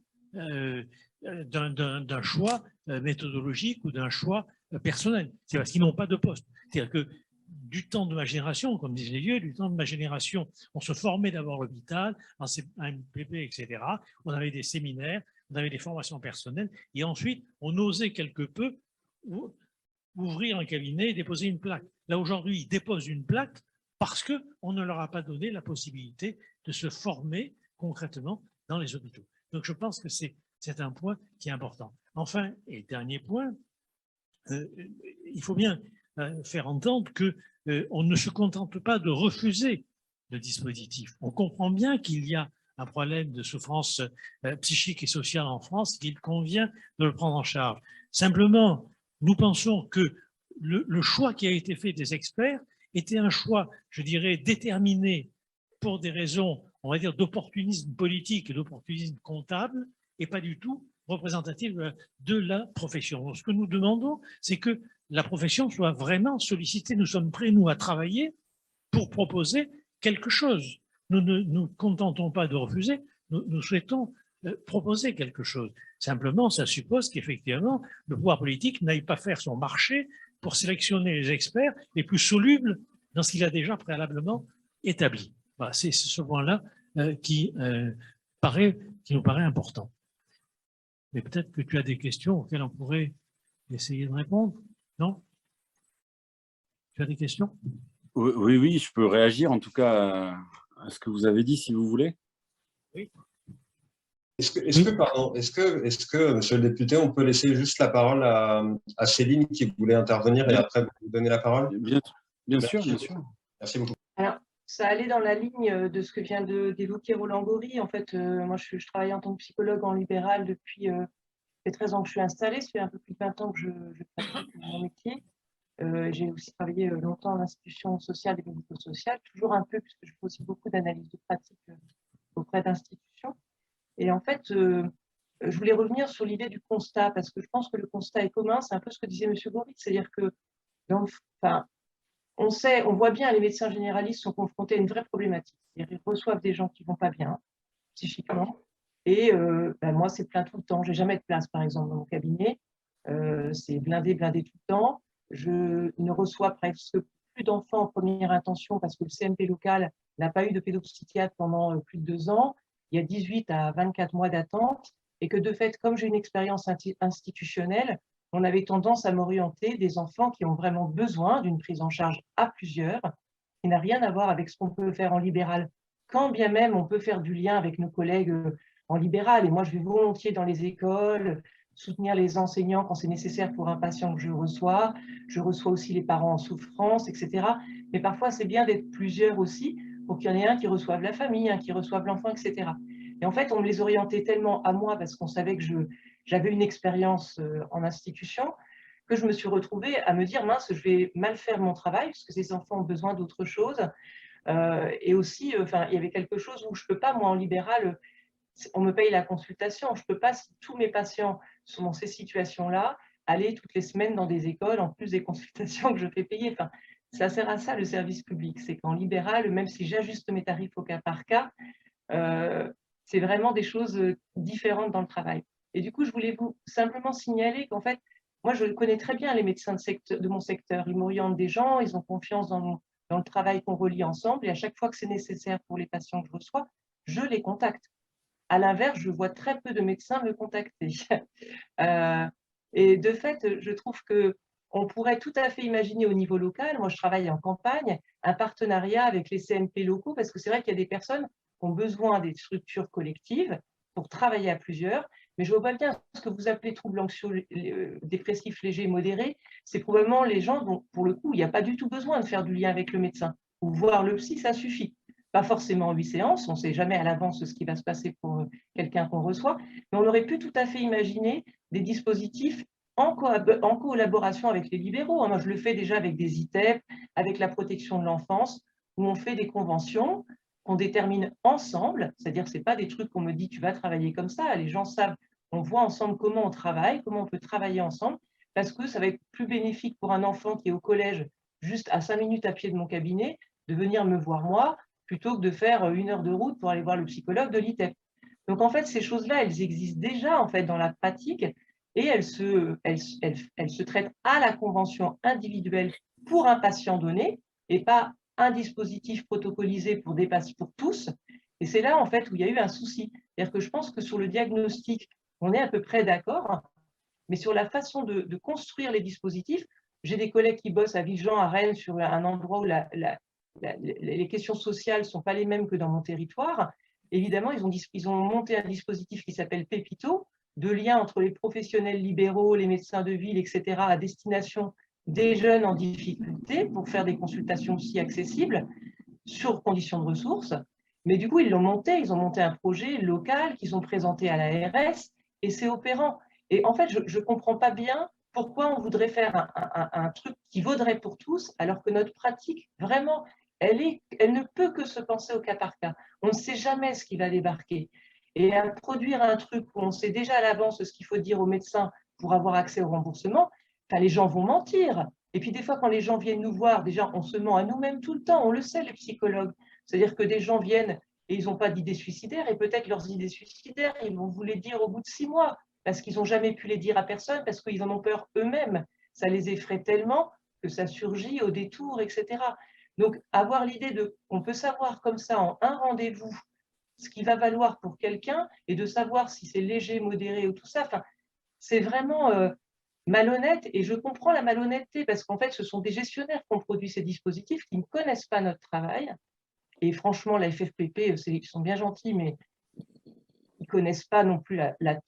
d'un choix méthodologique ou d'un choix personnel. C'est parce qu'ils n'ont pas de poste. C'est-à-dire que du temps de ma génération, comme disent les vieux, du temps de ma génération, on se formait d'abord à l'hôpital, en MPP, etc. On avait des séminaires, on avait des formations personnelles, et ensuite, on osait quelque peu ouvrir un cabinet et déposer une plaque. Là, aujourd'hui, ils déposent une plaque parce qu'on ne leur a pas donné la possibilité de se former concrètement dans les hôpitaux. Donc, je pense que c'est un point qui est important. Enfin, et dernier point, il faut bien faire entendre qu'on ne se contente pas de refuser le dispositif. On comprend bien qu'il y a un problème de souffrance psychique et sociale en France, qu'il convient de le prendre en charge. Simplement, nous pensons que le choix qui a été fait des experts était un choix, je dirais, déterminé pour des raisons, on va dire, d'opportunisme politique et d'opportunisme comptable, et pas du tout représentatif de la profession. Donc, ce que nous demandons, c'est que la profession soit vraiment sollicitée. Nous sommes prêts, nous, à travailler pour proposer quelque chose. Nous ne nous contentons pas de refuser, nous souhaitons proposer quelque chose. Simplement, ça suppose qu'effectivement, le pouvoir politique n'aille pas faire son marché pour sélectionner les experts les plus solubles dans ce qu'il a déjà préalablement établi. Voilà, c'est ce point-là qui nous paraît important. Mais peut-être que tu as des questions auxquelles on pourrait essayer de répondre, non? Tu as des questions? Oui, je peux réagir en tout cas à ce que vous avez dit, si vous voulez. Oui. Est-ce que, monsieur le député, on peut laisser juste la parole à Céline qui voulait intervenir et après vous donner la parole? Bien sûr. Merci beaucoup. Alors, ça allait dans la ligne de ce que vient d'évoquer Roland Gori. En fait, moi, je travaille en tant que psychologue en libéral depuis 13 ans que je suis installée. Ça fait un peu plus de 20 ans que je pratique mon métier. J'ai aussi travaillé longtemps en institution sociale et médico-sociale, toujours un peu, puisque je fais aussi beaucoup d'analyses de pratique auprès d'institutions. Et en fait, je voulais revenir sur l'idée du constat, parce que je pense que le constat est commun, c'est un peu ce que disait M. Goritz, c'est-à-dire que on voit bien, les médecins généralistes sont confrontés à une vraie problématique. Ils reçoivent des gens qui ne vont pas bien psychiquement, et moi, c'est plein tout le temps. Je n'ai jamais de place, par exemple, dans mon cabinet. C'est blindé tout le temps. Je ne reçois presque plus d'enfants en première intention parce que le CMP local n'a pas eu de pédopsychiatre pendant plus de 2 ans. Il y a 18 à 24 mois d'attente, et que de fait, comme j'ai une expérience institutionnelle, on avait tendance à m'orienter des enfants qui ont vraiment besoin d'une prise en charge à plusieurs, qui n'a rien à voir avec ce qu'on peut faire en libéral, quand bien même on peut faire du lien avec nos collègues en libéral. Et moi, je vais volontiers dans les écoles, soutenir les enseignants quand c'est nécessaire pour un patient que je reçois. Je reçois aussi les parents en souffrance, etc. Mais parfois, c'est bien d'être plusieurs aussi, pour qu'il y en ait un qui reçoive la famille, un qui reçoive l'enfant, etc. Et en fait, on me les orientait tellement à moi, parce qu'on savait que j'avais une expérience en institution, que je me suis retrouvée à me dire, mince, je vais mal faire mon travail, parce que ces enfants ont besoin d'autre chose. Et aussi, il y avait quelque chose où je ne peux pas, moi, en libéral, on me paye la consultation, je ne peux pas, si tous mes patients sont dans ces situations-là, aller toutes les semaines dans des écoles, en plus des consultations que je fais payer. Enfin, ça sert à ça, le service public. C'est qu'en libéral, même si j'ajuste mes tarifs au cas par cas, c'est vraiment des choses différentes dans le travail. Et du coup, je voulais vous simplement signaler qu'en fait, moi, je connais très bien les médecins de mon secteur. Ils m'orientent des gens, ils ont confiance dans le travail qu'on relie ensemble. Et à chaque fois que c'est nécessaire pour les patients que je reçois, je les contacte. À l'inverse, je vois très peu de médecins me contacter. Et de fait, je trouve qu'on pourrait tout à fait imaginer au niveau local, moi je travaille en campagne, un partenariat avec les CMP locaux, parce que c'est vrai qu'il y a des personnes qui ont besoin des structures collectives pour travailler à plusieurs. Mais je vois pas bien ce que vous appelez troubles anxieux dépressifs légers et modérés. C'est probablement les gens dont, pour le coup, il n'y a pas du tout besoin de faire du lien avec le médecin. Ou voir le psy, ça suffit. Pas forcément en 8 séances, on ne sait jamais à l'avance ce qui va se passer pour quelqu'un qu'on reçoit, mais on aurait pu tout à fait imaginer des dispositifs en collaboration avec les libéraux. Moi, je le fais déjà avec des ITEP, avec la protection de l'enfance, où on fait des conventions qu'on détermine ensemble, c'est-à-dire que ce n'est pas des trucs qu'on me dit tu vas travailler comme ça, les gens savent, on voit ensemble comment on travaille, comment on peut travailler ensemble, parce que ça va être plus bénéfique pour un enfant qui est au collège, juste à 5 minutes à pied de mon cabinet, de venir me voir moi, plutôt que de faire 1 heure de route pour aller voir le psychologue de l'ITEP. Donc, en fait, ces choses-là, elles existent déjà en fait, dans la pratique, et elles se traitent à la convention individuelle pour un patient donné, et pas un dispositif protocolisé pour tous. Et c'est là, en fait, où il y a eu un souci. C'est-à-dire que je pense que sur le diagnostic, on est à peu près d'accord, mais sur la façon de construire les dispositifs, j'ai des collègues qui bossent à Villejean, à Rennes, sur un endroit où les questions sociales ne sont pas les mêmes que dans mon territoire. Évidemment, ils ont monté un dispositif qui s'appelle Pépito, de lien entre les professionnels libéraux, les médecins de ville, etc., à destination des jeunes en difficulté pour faire des consultations aussi accessibles sur conditions de ressources. Mais du coup, ils ont monté un projet local qu'ils ont présenté à l'ARS et c'est opérant. Et en fait, je ne comprends pas bien pourquoi on voudrait faire un truc qui vaudrait pour tous, alors que notre pratique, vraiment, elle ne peut que se penser au cas par cas. On ne sait jamais ce qui va débarquer. Et à produire un truc où on sait déjà à l'avance ce qu'il faut dire aux médecins pour avoir accès au remboursement, les gens vont mentir. Et puis des fois, quand les gens viennent nous voir, déjà, on se ment à nous-mêmes tout le temps. On le sait, les psychologues. C'est-à-dire que des gens viennent et ils n'ont pas d'idées suicidaires, et peut-être leurs idées suicidaires, ils vont vous les dire au bout de 6 mois, parce qu'ils n'ont jamais pu les dire à personne, parce qu'ils en ont peur eux-mêmes. Ça les effraie tellement que ça surgit au détour, etc. Donc, avoir l'idée qu'on peut savoir comme ça, en un rendez-vous, ce qui va valoir pour quelqu'un, et de savoir si c'est léger, modéré ou tout ça, c'est vraiment malhonnête, et je comprends la malhonnêteté, parce qu'en fait, ce sont des gestionnaires qui ont produit ces dispositifs, qui ne connaissent pas notre travail. Et franchement, la FFPP, ils sont bien gentils, mais ils ne connaissent pas non plus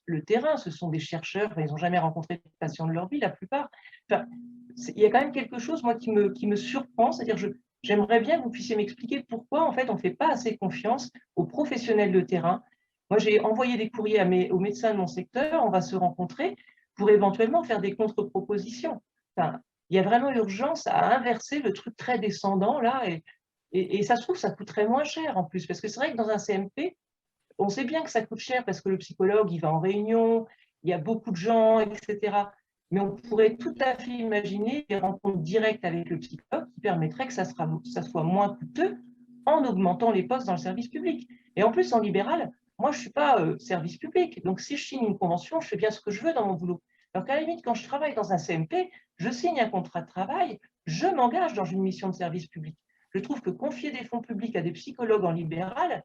le terrain. Ce sont des chercheurs, ils n'ont jamais rencontré de patients de leur vie, la plupart. Il y a quand même quelque chose, moi, qui me surprend, c'est-à-dire j'aimerais bien que vous puissiez m'expliquer pourquoi, en fait, on ne fait pas assez confiance aux professionnels de terrain. Moi, j'ai envoyé des courriers aux médecins de mon secteur, on va se rencontrer pour éventuellement faire des contre-propositions. Il y a vraiment urgence à inverser le truc très descendant, là, et ça se trouve, ça coûterait moins cher en plus, parce que c'est vrai que dans un CMP, on sait bien que ça coûte cher parce que le psychologue, il va en réunion, il y a beaucoup de gens, etc. Mais on pourrait tout à fait imaginer des rencontres directes avec le psychologue qui permettraient que ça soit moins coûteux en augmentant les postes dans le service public. Et en plus, en libéral, moi, je ne suis pas service public. Donc, si je signe une convention, je fais bien ce que je veux dans mon boulot. Alors qu'à la limite, quand je travaille dans un CMP, je signe un contrat de travail, je m'engage dans une mission de service public. Je trouve que confier des fonds publics à des psychologues en libéral,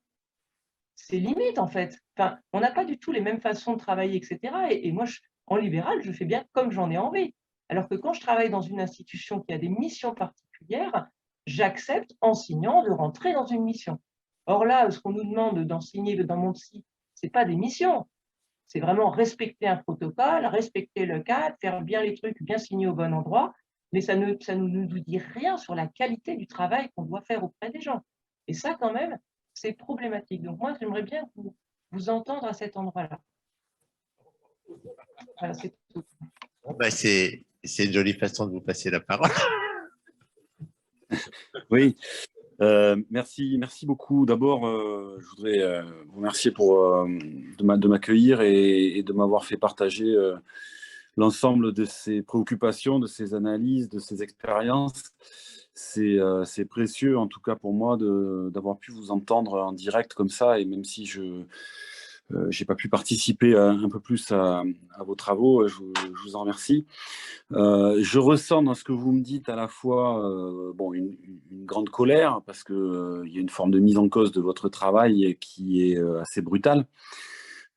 c'est limite, en fait. Enfin, on n'a pas du tout les mêmes façons de travailler, etc. Et moi, en libéral, je fais bien comme j'en ai envie. Alors que quand je travaille dans une institution qui a des missions particulières, j'accepte, en signant, de rentrer dans une mission. Or là, ce qu'on nous demande d'enseigner dans mon psy, ce n'est pas des missions. C'est vraiment respecter un protocole, respecter le cadre, faire bien les trucs, bien signer au bon endroit, mais ça ne nous dit rien sur la qualité du travail qu'on doit faire auprès des gens. Et ça, quand même, c'est problématique. Donc moi, j'aimerais bien vous entendre à cet endroit-là. Voilà, c'est tout. Bon, ben, c'est une jolie façon de vous passer la parole. Oui, merci beaucoup. D'abord, je voudrais vous remercier de m'accueillir et de m'avoir fait partager l'ensemble de ces préoccupations, de ces analyses, de ces expériences. C'est précieux, en tout cas pour moi, d'avoir pu vous entendre en direct comme ça, et même si je n'ai pas pu participer un peu plus à vos travaux, je vous en remercie. Je ressens dans ce que vous me dites à la fois une grande colère, parce qu'il y a une forme de mise en cause de votre travail qui est assez brutale.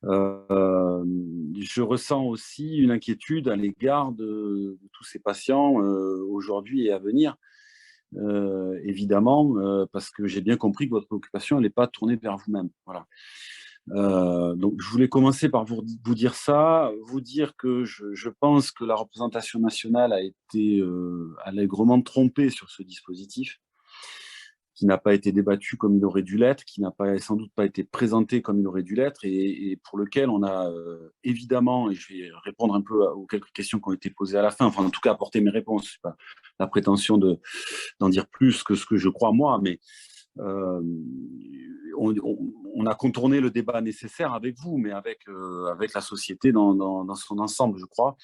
Je ressens aussi une inquiétude à l'égard de tous ces patients aujourd'hui et à venir. Évidemment, parce que j'ai bien compris que votre préoccupation n'est pas tournée vers vous-même. Voilà. Donc, je voulais commencer par vous dire ça, vous dire que je pense que la représentation nationale a été allègrement trompée sur ce dispositif, qui n'a pas été débattu comme il aurait dû l'être, qui n'a sans doute pas été présenté comme il aurait dû l'être, et pour lequel on a évidemment, et je vais répondre un peu aux quelques questions qui ont été posées à la fin, enfin en tout cas apporter mes réponses, c'est pas la prétention d'en dire plus que ce que je crois moi, mais on a contourné le débat nécessaire avec vous, mais avec la société dans son ensemble, je crois,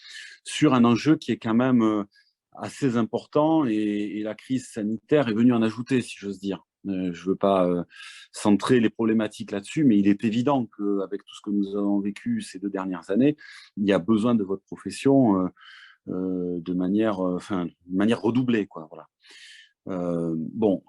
sur un enjeu qui est quand même assez important, et la crise sanitaire est venue en ajouter, si j'ose dire. Je ne veux pas centrer les problématiques là-dessus, mais il est évident qu'avec tout ce que nous avons vécu ces 2 dernières années, il y a besoin de votre profession de manière redoublée, quoi, voilà.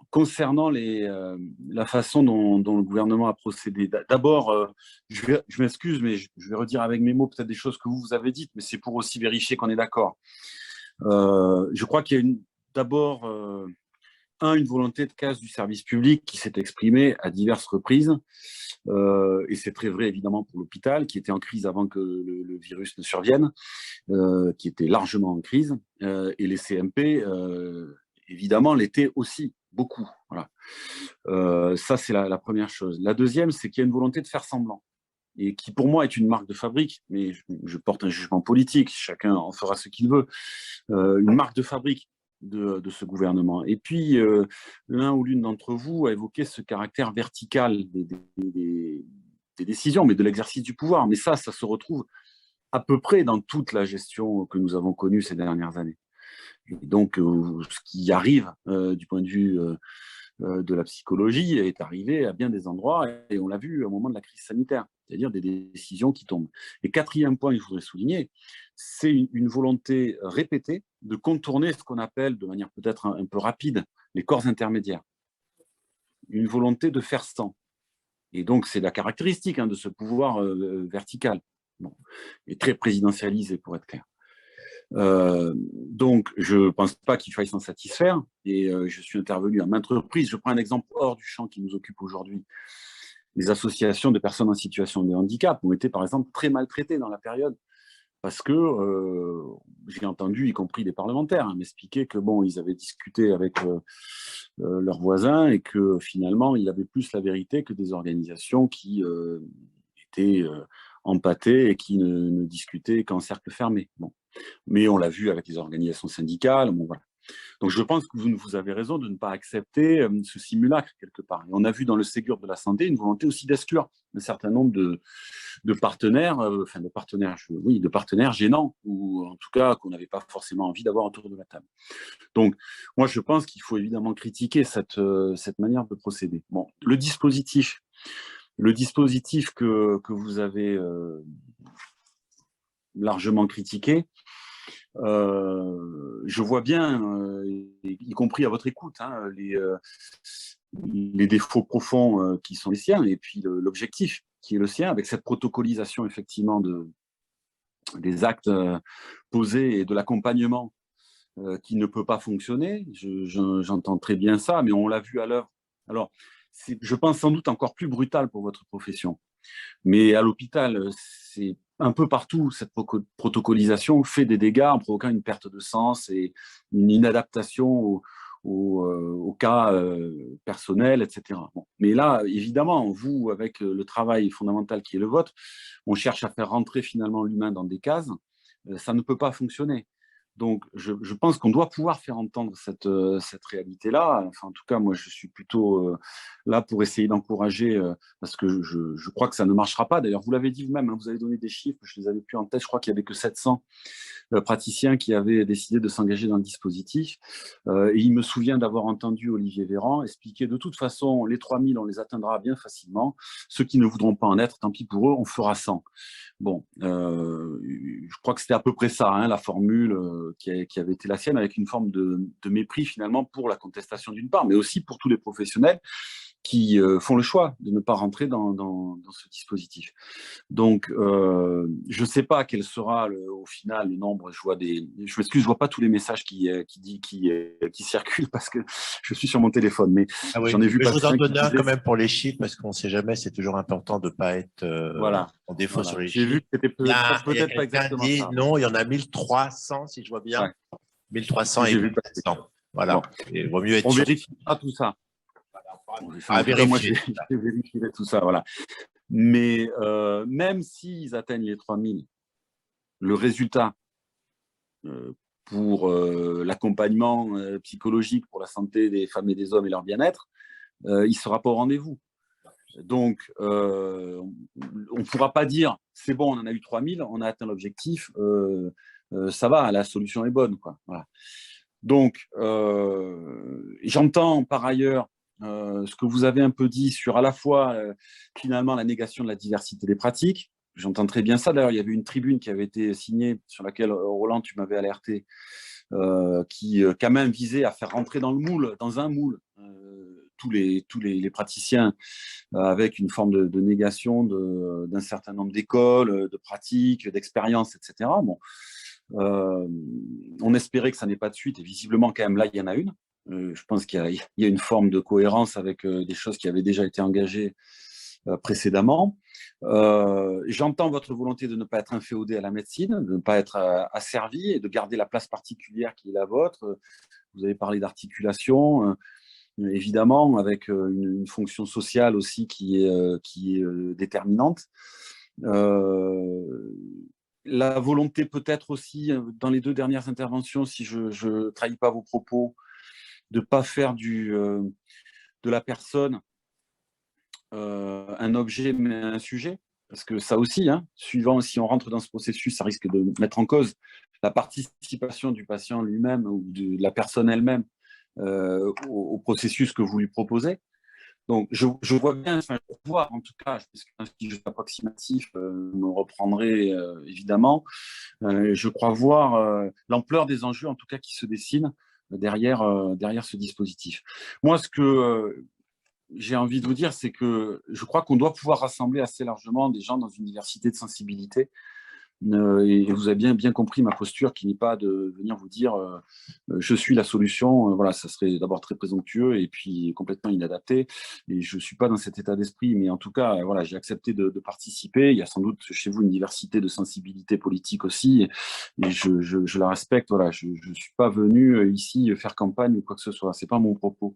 Concernant la façon dont le gouvernement a procédé, d'abord, je m'excuse, mais je vais redire avec mes mots peut-être des choses que vous avez dites, mais c'est pour aussi vérifier qu'on est d'accord. Je crois qu'il y a d'abord une volonté de casse du service public qui s'est exprimée à diverses reprises, et c'est très vrai évidemment pour l'hôpital, qui était en crise avant que le virus ne survienne, qui était largement en crise, et les CMP évidemment l'étaient aussi, beaucoup. Voilà. Ça, c'est la première chose. La deuxième, c'est qu'il y a une volonté de faire semblant, et qui pour moi est une marque de fabrique, mais je porte un jugement politique, chacun en fera ce qu'il veut, une marque de fabrique de ce gouvernement. Et puis, l'un ou l'une d'entre vous a évoqué ce caractère vertical des décisions, mais de l'exercice du pouvoir. Mais ça se retrouve à peu près dans toute la gestion que nous avons connue ces dernières années. Et donc, ce qui arrive du point de vue de la psychologie est arrivé à bien des endroits, et on l'a vu au moment de la crise sanitaire, c'est-à-dire des décisions qui tombent. Et quatrième point que je voudrais souligner, c'est une volonté répétée de contourner ce qu'on appelle, de manière peut-être un peu rapide, les corps intermédiaires. Une volonté de faire sans. Et donc, c'est la caractéristique de ce pouvoir vertical, et très présidentialisé, pour être clair. Donc, je ne pense pas qu'il faille s'en satisfaire, et je suis intervenu à maintes reprises. Je prends un exemple hors du champ qui nous occupe aujourd'hui. Les associations de personnes en situation de handicap ont été, par exemple, très maltraitées dans la période, parce que j'ai entendu, y compris des parlementaires, m'expliquer que ils avaient discuté avec leurs voisins, et que finalement, il y avait plus la vérité que des organisations qui étaient empâtées et qui ne discutaient qu'en cercle fermé. Mais on l'a vu avec les organisations syndicales. Voilà. Donc, je pense que vous avez raison de ne pas accepter ce simulacre quelque part. Et on a vu dans le Ségur de la santé une volonté aussi d'exclure un certain nombre de partenaires, de partenaires gênants, ou en tout cas qu'on n'avait pas forcément envie d'avoir autour de la table. Donc, moi, je pense qu'il faut évidemment critiquer cette manière de procéder. Bon, le dispositif que vous avez largement critiqué, je vois bien, y compris à votre écoute, hein, les défauts profonds qui sont les siens, et puis l'objectif qui est le sien, avec cette protocolisation effectivement des actes posés et de l'accompagnement qui ne peut pas fonctionner. J'entends très bien ça, mais on l'a vu à l'œuvre. Alors, c'est, je pense, sans doute encore plus brutal pour votre profession. Mais à l'hôpital, c'est un peu partout, cette protocolisation fait des dégâts en provoquant une perte de sens et une inadaptation au cas personnel, etc. Bon. Mais là, évidemment, vous, avec le travail fondamental qui est le vôtre, on cherche à faire rentrer finalement l'humain dans des cases. Ça ne peut pas fonctionner. Donc, je pense qu'on doit pouvoir faire entendre cette réalité-là. Enfin, en tout cas, moi, je suis plutôt là pour essayer d'encourager, parce que je crois que ça ne marchera pas. D'ailleurs, vous l'avez dit vous-même, hein, vous avez donné des chiffres, je ne les avais plus en tête. Je crois qu'il n'y avait que 700 praticiens qui avaient décidé de s'engager dans le dispositif. Et il me souvient d'avoir entendu Olivier Véran expliquer de toute façon, les 3000, on les atteindra bien facilement. Ceux qui ne voudront pas en être, tant pis pour eux, on fera 100. Bon, je crois que c'était à peu près ça, hein, la formule qui avait été la sienne, avec une forme de mépris finalement pour la contestation d'une part, mais aussi pour tous les professionnels qui font le choix de ne pas rentrer dans ce dispositif. Donc, je ne sais pas quel sera au final le nombre. Je m'excuse, je vois pas tous les messages qui circulent parce que je suis sur mon téléphone, mais j'en ai vu mais passer. Je vous en donne un quand même pour les chiffres parce qu'on ne sait jamais. C'est toujours important de ne pas être en défaut sur les chiffres. J'ai vu que c'était peut-être pas exactement ça. Non, il y en a 1300 si je vois bien. Ouais. 1300 et 1400. Voilà. Bon. Il vaut mieux être on sûr. vérifiera tout ça. Moi, j'ai vérifié tout ça, voilà. Mais même s'ils atteignent les 3000, le résultat pour l'accompagnement psychologique pour la santé des femmes et des hommes et leur bien-être, il ne sera pas au rendez-vous. Donc, on ne pourra pas dire c'est bon, on en a eu 3000, on a atteint l'objectif, ça va, la solution est bonne, quoi. Voilà. Donc, j'entends par ailleurs ce que vous avez un peu dit sur à la fois finalement la négation de la diversité des pratiques. J'entends très bien ça. D'ailleurs, il y avait une tribune qui avait été signée sur laquelle, Roland, tu m'avais alerté, qui quand même visait à faire rentrer dans un moule, tous les praticiens avec une forme de négation d'un certain nombre d'écoles, de pratiques, d'expériences, etc. Bon. On espérait que ça n'ait pas de suite et visiblement quand même là il y en a une. Je pense qu'il y a une forme de cohérence avec des choses qui avaient déjà été engagées précédemment. J'entends votre volonté de ne pas être inféodé à la médecine, de ne pas être asservi et de garder la place particulière qui est la vôtre. Vous avez parlé d'articulation, évidemment, avec une fonction sociale aussi qui est déterminante. La volonté peut-être aussi, dans les 2 dernières interventions, si je ne trahis pas vos propos, de ne pas faire de la personne un objet mais un sujet, parce que ça aussi, hein, suivant si on rentre dans ce processus, ça risque de mettre en cause la participation du patient lui-même ou de la personne elle-même au processus que vous lui proposez. Donc, je vois bien, je vois en tout cas, parce qu'un sujet approximatif, me reprendrai évidemment, je crois voir l'ampleur des enjeux, en tout cas, qui se dessinent derrière ce dispositif. Moi, ce que j'ai envie de vous dire, c'est que je crois qu'on doit pouvoir rassembler assez largement des gens dans une diversité de sensibilités. Et vous avez bien compris ma posture qui n'est pas de venir vous dire je suis la solution. Voilà, ça serait d'abord très présomptueux et puis complètement inadapté. Et je ne suis pas dans cet état d'esprit, mais en tout cas, voilà, j'ai accepté de participer. Il y a sans doute chez vous une diversité de sensibilités politiques aussi, et je la respecte. Voilà, je ne suis pas venu ici faire campagne ou quoi que ce soit. Ce n'est pas mon propos.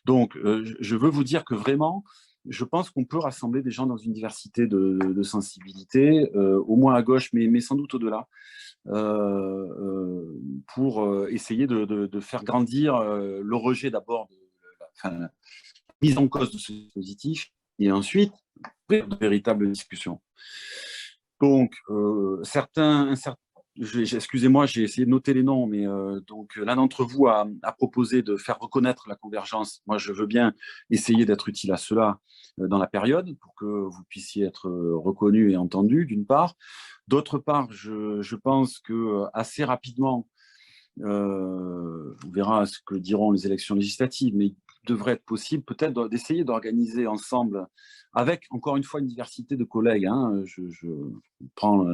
Donc, je veux vous dire que vraiment, je pense qu'on peut rassembler des gens dans une diversité de sensibilités, au moins à gauche, mais sans doute au-delà, pour essayer de faire grandir le rejet d'abord la mise en cause de ce dispositif et ensuite de véritables discussions. Donc, excusez-moi, j'ai essayé de noter les noms, mais donc l'un d'entre vous a proposé de faire reconnaître la convergence. Moi, je veux bien essayer d'être utile à cela dans la période pour que vous puissiez être reconnu et entendu, d'une part. D'autre part, je pense que assez rapidement, on verra ce que diront les élections législatives, mais il devrait être possible peut-être d'essayer d'organiser ensemble, avec encore une fois une diversité de collègues, hein, je prends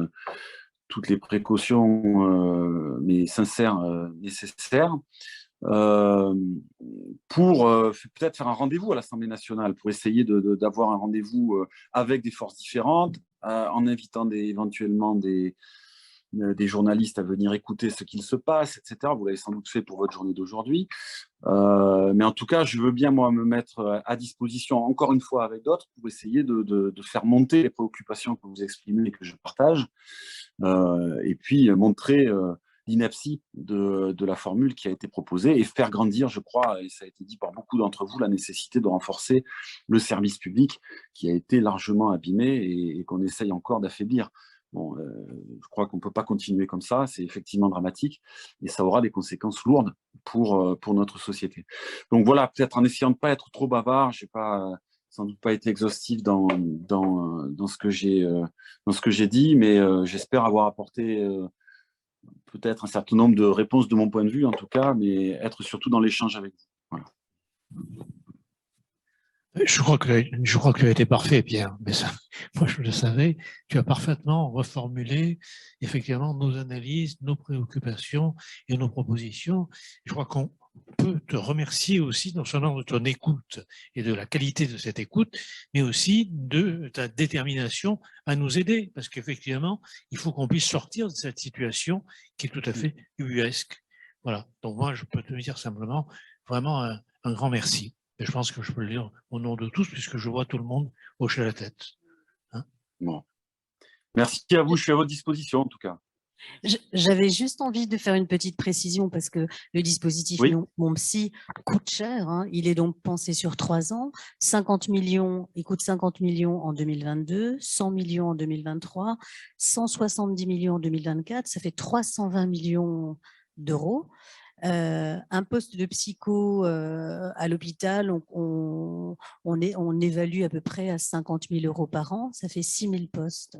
toutes les précautions mais sincères nécessaires, pour peut-être faire un rendez-vous à l'Assemblée nationale, pour essayer d'avoir un rendez-vous avec des forces différentes, en invitant éventuellement des journalistes à venir écouter ce qu'il se passe, etc. Vous l'avez sans doute fait pour votre journée d'aujourd'hui. Mais en tout cas, je veux bien, moi, me mettre à disposition, encore une fois, avec d'autres, pour essayer de faire monter les préoccupations que vous exprimez et que je partage, et puis montrer l'ineptie de la formule qui a été proposée et faire grandir, je crois, et ça a été dit par beaucoup d'entre vous, la nécessité de renforcer le service public qui a été largement abîmé et qu'on essaye encore d'affaiblir. Bon, je crois qu'on ne peut pas continuer comme ça, c'est effectivement dramatique et ça aura des conséquences lourdes pour notre société. Donc voilà, peut-être en essayant de ne pas être trop bavard, je n'ai sans doute pas été exhaustif dans ce que j'ai dit, mais j'espère avoir apporté peut-être un certain nombre de réponses de mon point de vue en tout cas, mais être surtout dans l'échange avec vous. Voilà. Je crois que tu as été parfait, Pierre, mais ça, moi je le savais. Tu as parfaitement reformulé effectivement nos analyses, nos préoccupations et nos propositions. Je crois qu'on peut te remercier aussi non seulement de ton écoute et de la qualité de cette écoute, mais aussi de ta détermination à nous aider, parce qu'effectivement, il faut qu'on puisse sortir de cette situation qui est tout à fait ubuesque. Voilà. Donc moi, je peux te dire simplement vraiment un grand merci. Et je pense que je peux le dire au nom de tous, puisque je vois tout le monde hocher la tête. Hein? Bon. Merci à vous, je suis à votre disposition en tout cas. J'avais juste envie de faire une petite précision parce que le dispositif Mon Psy coûte cher. Hein. Il est donc pensé sur 3 ans. 50 millions, il coûte 50 millions en 2022, 100 millions en 2023, 170 millions en 2024. Ça fait 320 millions d'euros. Un poste de psycho à l'hôpital, on évalue à peu près à 50 000 euros par an. Ça fait 6 000 postes.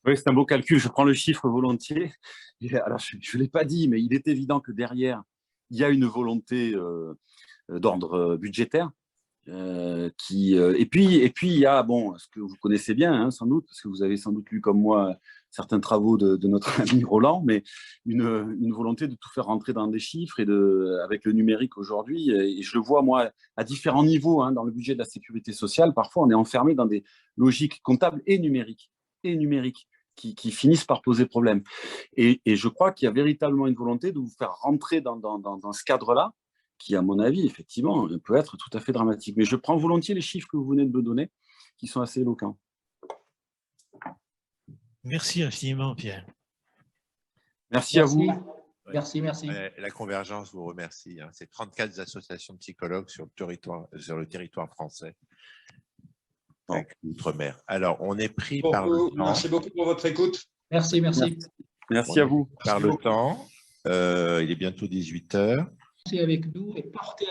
Oui, c'est un beau calcul. Je prends le chiffre volontiers. Alors, je ne l'ai pas dit, mais il est évident que derrière, il y a une volonté d'ordre budgétaire. Et puis, il y a ce que vous connaissez bien, hein, sans doute, parce que vous avez sans doute lu comme moi certains travaux de notre ami Roland, mais une volonté de tout faire rentrer dans des chiffres et avec le numérique aujourd'hui. Et je le vois, moi, à différents niveaux hein, dans le budget de la sécurité sociale. Parfois, on est enfermé dans des logiques comptables et numériques qui finissent par poser problème. Et je crois qu'il y a véritablement une volonté de vous faire rentrer dans ce cadre-là, qui, à mon avis, effectivement, peut être tout à fait dramatique. Mais je prends volontiers les chiffres que vous venez de me donner, qui sont assez éloquents. Merci infiniment, Pierre. Merci à vous. Merci. La Convergence vous remercie. Hein. C'est 34 associations de psychologues sur le territoire français. Outre-mer. Alors, on est pris par le temps. Merci beaucoup pour votre écoute. Merci. Merci à vous. Par le temps. Il est bientôt 18 h. Avec nous et porter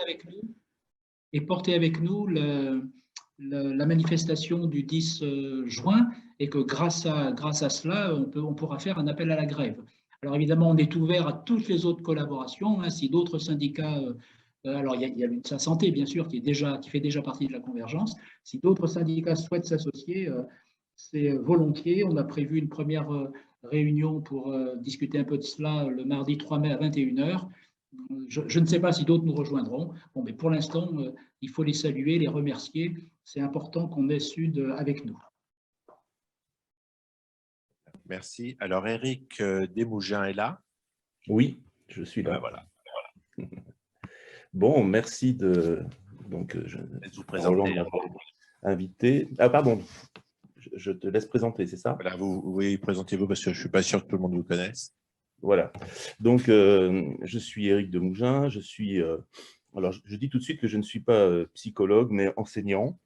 avec nous la manifestation du 10 juin et que grâce à cela, on pourra faire un appel à la grève. Alors évidemment, on est ouvert à toutes les autres collaborations. Hein, si d'autres syndicats, alors il y a l'UNSA Santé, bien sûr, qui fait déjà partie de la Convergence. Si d'autres syndicats souhaitent s'associer, c'est volontiers. On a prévu une première réunion pour discuter un peu de cela le mardi 3 mai à 21 h. Je ne sais pas si d'autres nous rejoindront. Bon, mais pour l'instant, il faut les saluer, les remercier. C'est important qu'on ait Sud avec nous. Merci. Alors, Éric Desmougins est là? Oui, je suis là. Voilà. Bon, merci de... Donc, je vous présenter. Invité. Ah, pardon. Je te laisse présenter, c'est ça? Voilà, oui, présentez-vous parce que je ne suis pas sûr que tout le monde vous connaisse. Voilà. Donc, je suis Éric Demougin. Alors, je dis tout de suite que je ne suis pas psychologue, mais enseignant.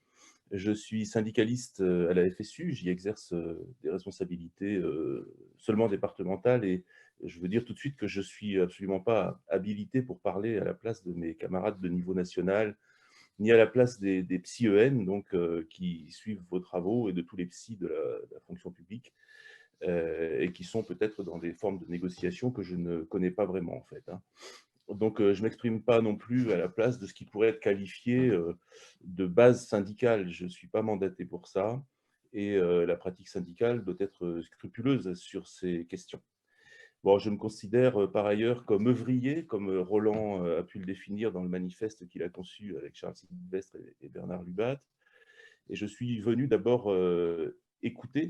Je suis syndicaliste à la FSU. J'y exerce des responsabilités seulement départementales. Et je veux dire tout de suite que je ne suis absolument pas habilité pour parler à la place de mes camarades de niveau national, ni à la place des psy-EN, donc, qui suivent vos travaux, et de tous les psys de la fonction publique. Et qui sont peut-être dans des formes de négociation que je ne connais pas vraiment, en fait. Donc, je ne m'exprime pas non plus à la place de ce qui pourrait être qualifié de base syndicale. Je ne suis pas mandaté pour ça. Et la pratique syndicale doit être scrupuleuse sur ces questions. Bon, je me considère par ailleurs comme œuvrier, comme Roland a pu le définir dans le manifeste qu'il a conçu avec Charles Sylvestre et Bernard Lubat. Et je suis venu d'abord écouter.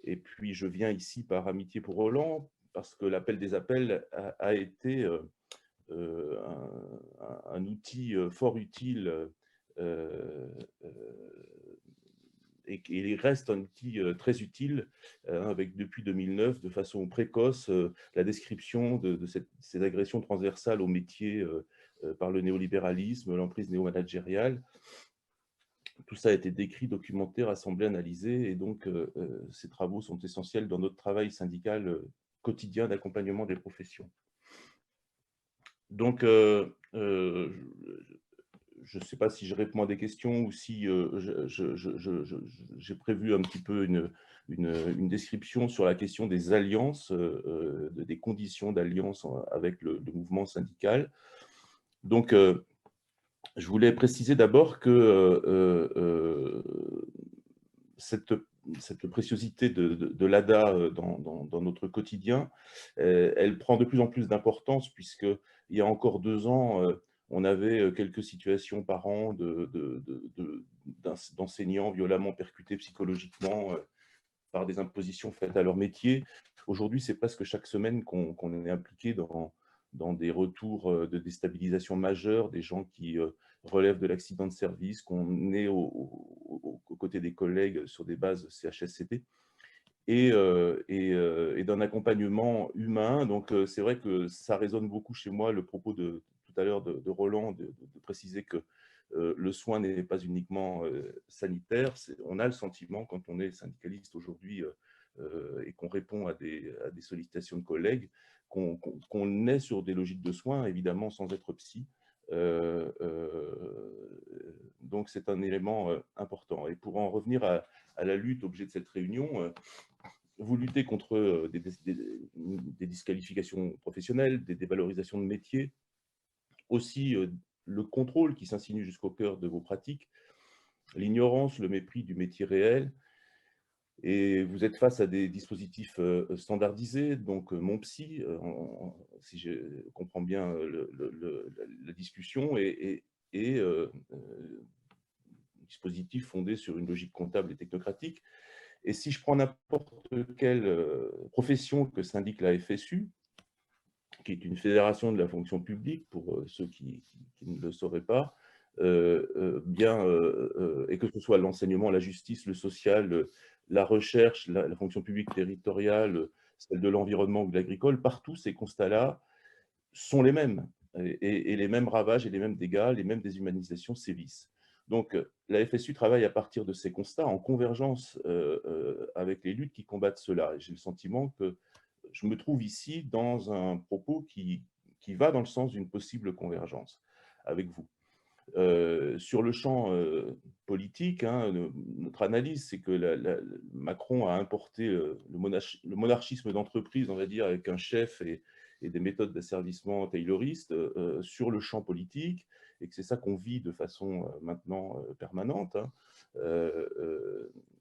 Et puis, je viens ici par amitié pour Roland, parce que l'appel des appels a été un outil fort utile et il reste un outil très utile avec, depuis 2009, de façon précoce, la description de ces agressions transversales aux métiers par le néolibéralisme, l'emprise néo-managériale. Tout ça a été décrit, documenté, rassemblé, analysé, et donc ces travaux sont essentiels dans notre travail syndical quotidien d'accompagnement des professions. Donc, je ne sais pas si je réponds à des questions ou si j'ai prévu un petit peu une description sur la question des alliances, des conditions d'alliance avec le mouvement syndical. Donc, je voulais préciser d'abord que cette préciosité de l'ADA dans notre quotidien, elle prend de plus en plus d'importance, puisqu'il y a encore 2 ans, on avait quelques situations par an d'enseignants violemment percutés psychologiquement par des impositions faites à leur métier. Aujourd'hui, c'est presque chaque semaine qu'on est impliqué dans des retours de déstabilisation majeure, des gens qui relèvent de l'accident de service, qu'on est aux côtés des collègues sur des bases CHSCT, et d'un accompagnement humain. Donc, c'est vrai que ça résonne beaucoup chez moi, le propos de tout à l'heure de Roland, de préciser que le soin n'est pas uniquement sanitaire. On a le sentiment, quand on est syndicaliste aujourd'hui et qu'on répond à des sollicitations de collègues, qu'on est sur des logiques de soins, évidemment sans être psy. Donc c'est un élément important. Et pour en revenir à la lutte, objet de cette réunion, vous luttez contre des disqualifications professionnelles, des dévalorisations de métiers, aussi le contrôle qui s'insinue jusqu'au cœur de vos pratiques, l'ignorance, le mépris du métier réel. Et vous êtes face à des dispositifs standardisés, donc mon psy, si je comprends bien la discussion, et dispositifs fondés sur une logique comptable et technocratique. Et si je prends n'importe quelle profession que syndique la FSU, qui est une fédération de la fonction publique, pour ceux qui ne le sauraient pas, et que ce soit l'enseignement, la justice, le social, la recherche, la fonction publique territoriale, celle de l'environnement ou de l'agricole, partout ces constats-là sont les mêmes, et les mêmes ravages et les mêmes dégâts, les mêmes déshumanisations sévissent. Donc la FSU travaille à partir de ces constats en convergence avec les luttes qui combattent cela. Et j'ai le sentiment que je me trouve ici dans un propos qui va dans le sens d'une possible convergence avec vous. Sur le champ politique, notre analyse, c'est que Macron a importé le monarchisme d'entreprise, on va dire, avec un chef et des méthodes d'asservissement tayloristes sur le champ politique, et que c'est ça qu'on vit de façon maintenant permanente,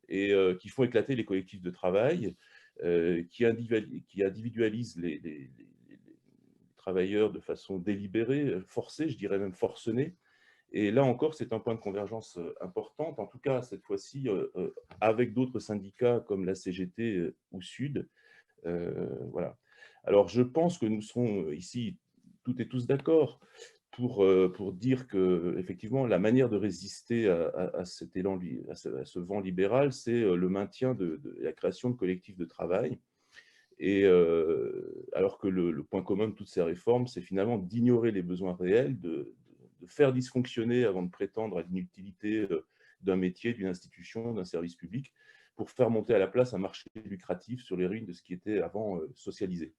et qui font éclater les collectifs de travail, qui individualisent les travailleurs de façon délibérée, forcée, je dirais même forcenée. Et là encore, c'est un point de convergence important, en tout cas cette fois-ci avec d'autres syndicats comme la CGT ou Sud. Voilà. Alors je pense que nous serons ici toutes et tous d'accord pour dire que effectivement la manière de résister à cet élan, à ce vent libéral, c'est le maintien de la création de collectifs de travail. Et alors alors que le point commun de toutes ces réformes, c'est finalement d'ignorer les besoins réels, de faire dysfonctionner avant de prétendre à l'inutilité d'un métier, d'une institution, d'un service public, pour faire monter à la place un marché lucratif sur les ruines de ce qui était avant socialisé.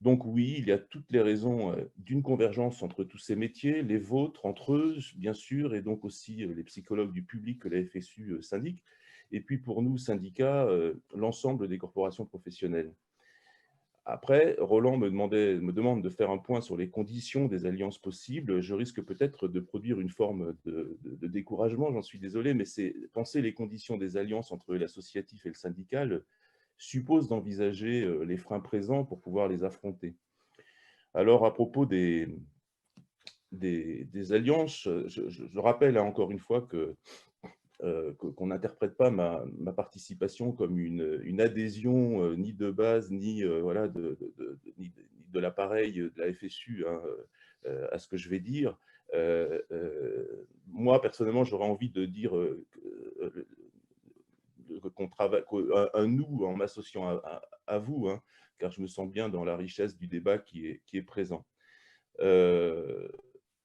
Donc oui, il y a toutes les raisons d'une convergence entre tous ces métiers, les vôtres, entre eux, bien sûr, et donc aussi les psychologues du public que la FSU syndique, et puis pour nous, syndicats, l'ensemble des corporations professionnelles. Après, Roland me demande de faire un point sur les conditions des alliances possibles. Je risque peut-être de produire une forme de découragement, j'en suis désolé, mais c'est penser les conditions des alliances entre l'associatif et le syndical suppose d'envisager les freins présents pour pouvoir les affronter. Alors, à propos des alliances, je rappelle encore une fois qu'on n'interprète pas ma participation comme une adhésion ni de base, ni, voilà, ni de l'appareil de la FSU hein, à ce que je vais dire. Moi, personnellement, j'aurais envie de dire qu'on travaille, un nous en m'associant à vous, hein, car je me sens bien dans la richesse du débat qui est présent.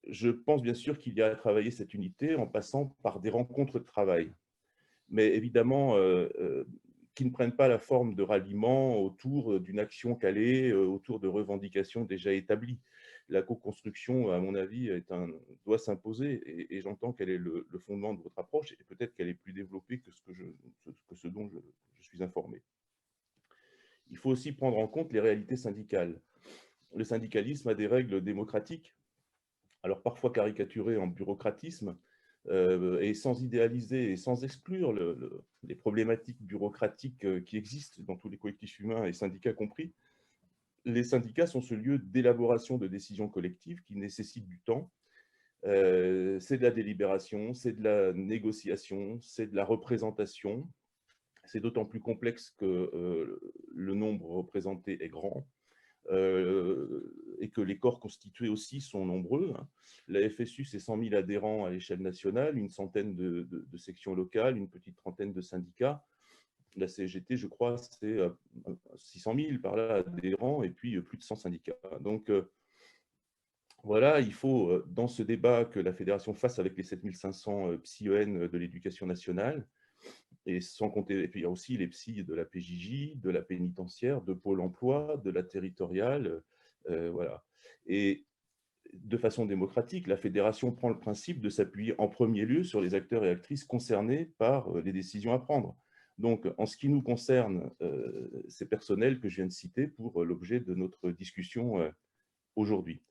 Je pense bien sûr qu'il y a à travailler cette unité en passant par des rencontres de travail, mais évidemment qui ne prennent pas la forme de ralliement autour d'une action calée, autour de revendications déjà établies. La co-construction, à mon avis, doit s'imposer, et j'entends quel est le fondement de votre approche, et peut-être qu'elle est plus développée que ce dont je suis informé. Il faut aussi prendre en compte les réalités syndicales. Le syndicalisme a des règles démocratiques, alors parfois caricaturées en bureaucratisme, et sans idéaliser et sans exclure les problématiques bureaucratiques qui existent dans tous les collectifs humains et syndicats compris. Les syndicats sont ce lieu d'élaboration de décisions collectives qui nécessitent du temps. C'est de la délibération, c'est de la négociation, c'est de la représentation. C'est d'autant plus complexe que le nombre représenté est grand. Et que les corps constitués aussi sont nombreux. La FSU, c'est 100 000 adhérents à l'échelle nationale, une centaine de sections locales, une petite trentaine de syndicats. La CGT, je crois, c'est 600 000 par là adhérents et puis plus de 100 syndicats. Donc voilà, il faut, dans ce débat que la Fédération fasse avec les 7500 psy-EN de l'éducation nationale, et sans compter, et puis il y a aussi les psys de la PJJ, de la pénitentiaire, de Pôle emploi, de la territoriale, voilà. Et de façon démocratique, la fédération prend le principe de s'appuyer en premier lieu sur les acteurs et actrices concernés par les décisions à prendre. Donc, en ce qui nous concerne, c'est personnel que je viens de citer pour l'objet de notre discussion aujourd'hui.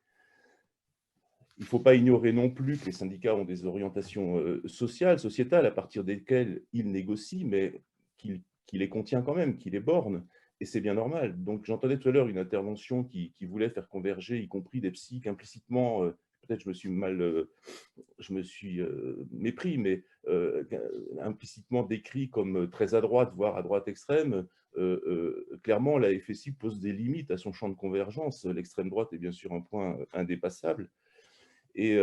Il ne faut pas ignorer non plus que les syndicats ont des orientations sociales, sociétales, à partir desquelles ils négocient, mais qui les contient quand même, qui les borne, et c'est bien normal. Donc j'entendais tout à l'heure une intervention qui voulait faire converger, y compris des psys, qu'implicitement, peut-être je me suis mépris, mais implicitement décrit comme très à droite, voire à droite extrême. Clairement, la FSI pose des limites à son champ de convergence. L'extrême droite est bien sûr un point indépassable. Et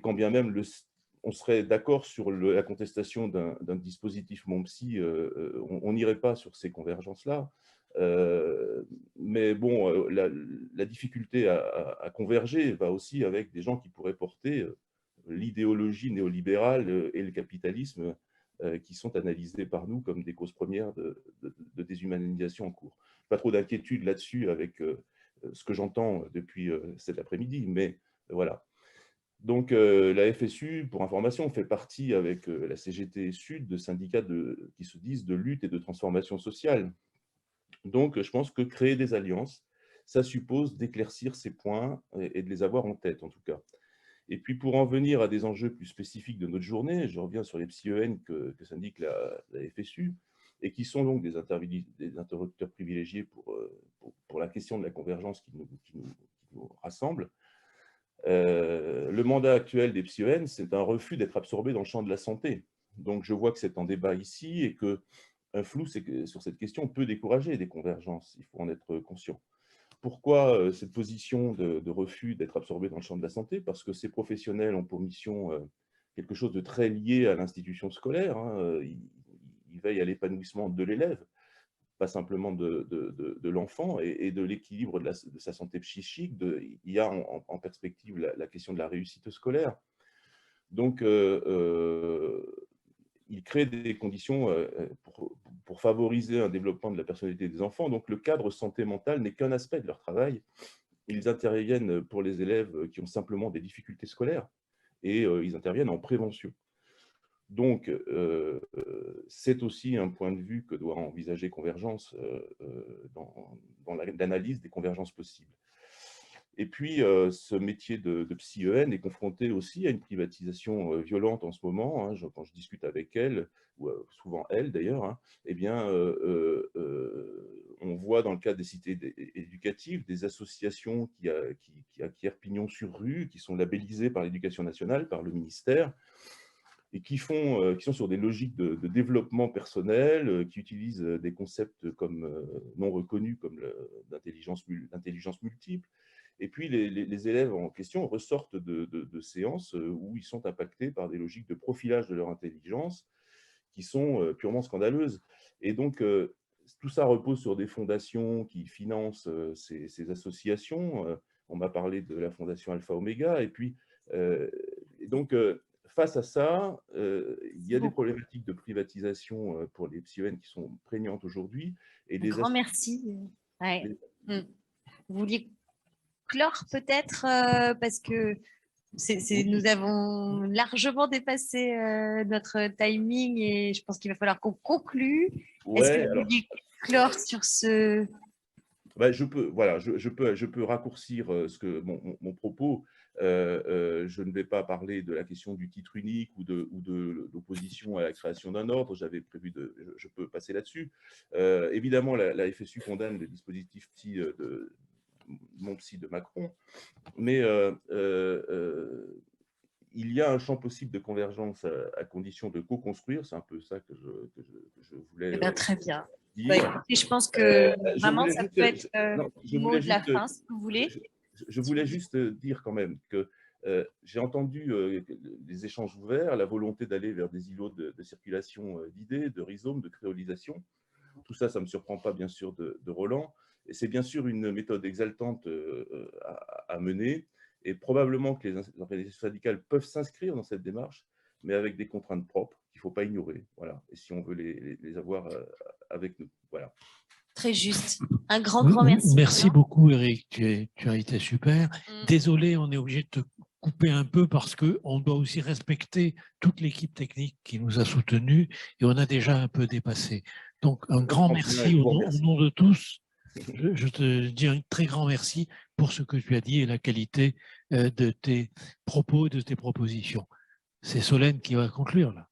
quand bien même on serait d'accord sur la contestation d'un dispositif MonPsy, on n'irait pas sur ces convergences-là. Mais bon, la difficulté à converger va aussi avec des gens qui pourraient porter l'idéologie néolibérale et le capitalisme qui sont analysés par nous comme des causes premières de déshumanisation en cours. Pas trop d'inquiétude là-dessus avec ce que j'entends depuis cet après-midi, mais voilà. Donc, la FSU, pour information, fait partie avec la CGT Sud de syndicats qui se disent de lutte et de transformation sociale. Donc, je pense que créer des alliances, ça suppose d'éclaircir ces points et de les avoir en tête, en tout cas. Et puis, pour en venir à des enjeux plus spécifiques de notre journée, je reviens sur les psy-EN que syndique la FSU, et qui sont donc des interlocuteurs privilégiés pour la question de la convergence qui nous rassemble. Le mandat actuel des psy-EN, c'est un refus d'être absorbé dans le champ de la santé. Donc, je vois que c'est en débat ici et qu'un flou sur cette question peut décourager des convergences. Il faut en être conscient. Pourquoi cette position de refus d'être absorbé dans le champ de la santé? Parce que ces professionnels ont pour mission quelque chose de très lié à l'institution scolaire. Hein. Ils veillent à l'épanouissement de l'élève. pas simplement de l'enfant et de l'équilibre de sa santé psychique. Il y a en perspective la question de la réussite scolaire. Donc, il crée des conditions pour favoriser un développement de la personnalité des enfants. Donc, le cadre santé mentale n'est qu'un aspect de leur travail. Ils interviennent pour les élèves qui ont simplement des difficultés scolaires et ils interviennent en prévention. Donc, c'est aussi un point de vue que doit envisager Convergence dans l'analyse des convergences possibles. Et puis, ce métier de psy-EN est confronté aussi à une privatisation violente en ce moment. Quand je discute avec elle, ou souvent elle d'ailleurs, eh bien, on voit dans le cadre des cités éducatives des associations qui acquièrent pignon sur rue, qui sont labellisées par l'Éducation nationale, par le ministère, et qui sont sur des logiques de développement personnel, qui utilisent des concepts comme non reconnus, comme l'intelligence multiple. Et puis, les élèves en question ressortent de séances où ils sont impactés par des logiques de profilage de leur intelligence qui sont purement scandaleuses. Et donc, tout ça repose sur des fondations qui financent ces associations. On m'a parlé de la fondation Alpha Omega. Et puis, donc, face à ça, il y a des problématiques de privatisation pour les psy-EN qui sont prégnantes aujourd'hui. Un grand merci. Ouais. Vous vouliez clore peut-être, parce que nous avons largement dépassé notre timing et je pense qu'il va falloir qu'on conclue. Ouais, est-ce que vous vouliez clore sur ce… Je peux raccourcir mon propos. Je ne vais pas parler de la question du titre unique ou de l'opposition à la création d'un ordre. J'avais prévu je peux passer là-dessus. Évidemment, la FSU condamne le dispositif mon psy de Macron, mais il y a un champ possible de convergence à condition de co-construire. C'est un peu ça que je voulais très bien. dire. Écoutez, je pense que vraiment, ça peut être le mot de la fin, si vous voulez. Je voulais juste dire quand même que j'ai entendu les échanges ouverts, la volonté d'aller vers des îlots de circulation d'idées, de rhizomes, de créolisation. Tout ça, ça ne me surprend pas, bien sûr, de Roland. Et c'est bien sûr une méthode exaltante à mener. Et probablement que les organisations syndicales peuvent s'inscrire dans cette démarche, mais avec des contraintes propres qu'il ne faut pas ignorer. Voilà. Et si on veut les avoir avec nous. Voilà. Très juste. Un grand merci. Merci beaucoup, Eric. Tu as été super. Désolé, on est obligé de te couper un peu parce qu'on doit aussi respecter toute l'équipe technique qui nous a soutenus et on a déjà un peu dépassé. Donc, un grand merci au nom de tous. Je te dis un très grand merci pour ce que tu as dit et la qualité de tes propos et de tes propositions. C'est Solène qui va conclure là.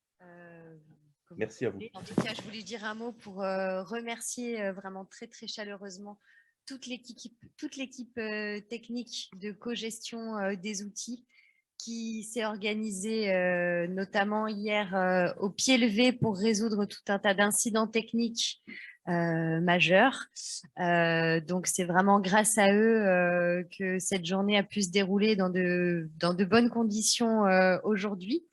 Merci à vous. En tout cas, je voulais dire un mot pour remercier vraiment très très chaleureusement toute l'équipe technique de co-gestion des outils qui s'est organisée notamment hier au pied levé pour résoudre tout un tas d'incidents techniques majeurs. Donc, c'est vraiment grâce à eux que cette journée a pu se dérouler dans de bonnes conditions aujourd'hui.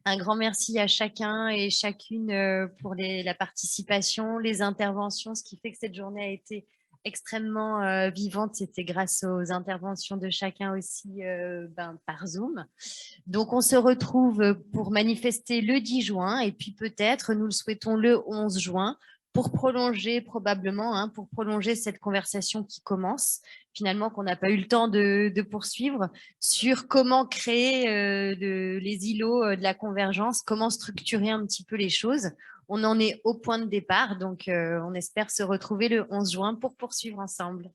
Un grand merci à chacun et chacune pour la participation, les interventions, ce qui fait que cette journée a été extrêmement vivante. C'était grâce aux interventions de chacun aussi par Zoom. Donc, on se retrouve pour manifester le 10 juin et puis peut-être, nous le souhaitons, le 11 juin pour prolonger probablement, pour prolonger cette conversation qui commence, finalement qu'on n'a pas eu le temps de poursuivre, sur comment créer les îlots de la convergence, comment structurer un petit peu les choses. On en est au point de départ, donc on espère se retrouver le 11 juin pour poursuivre ensemble.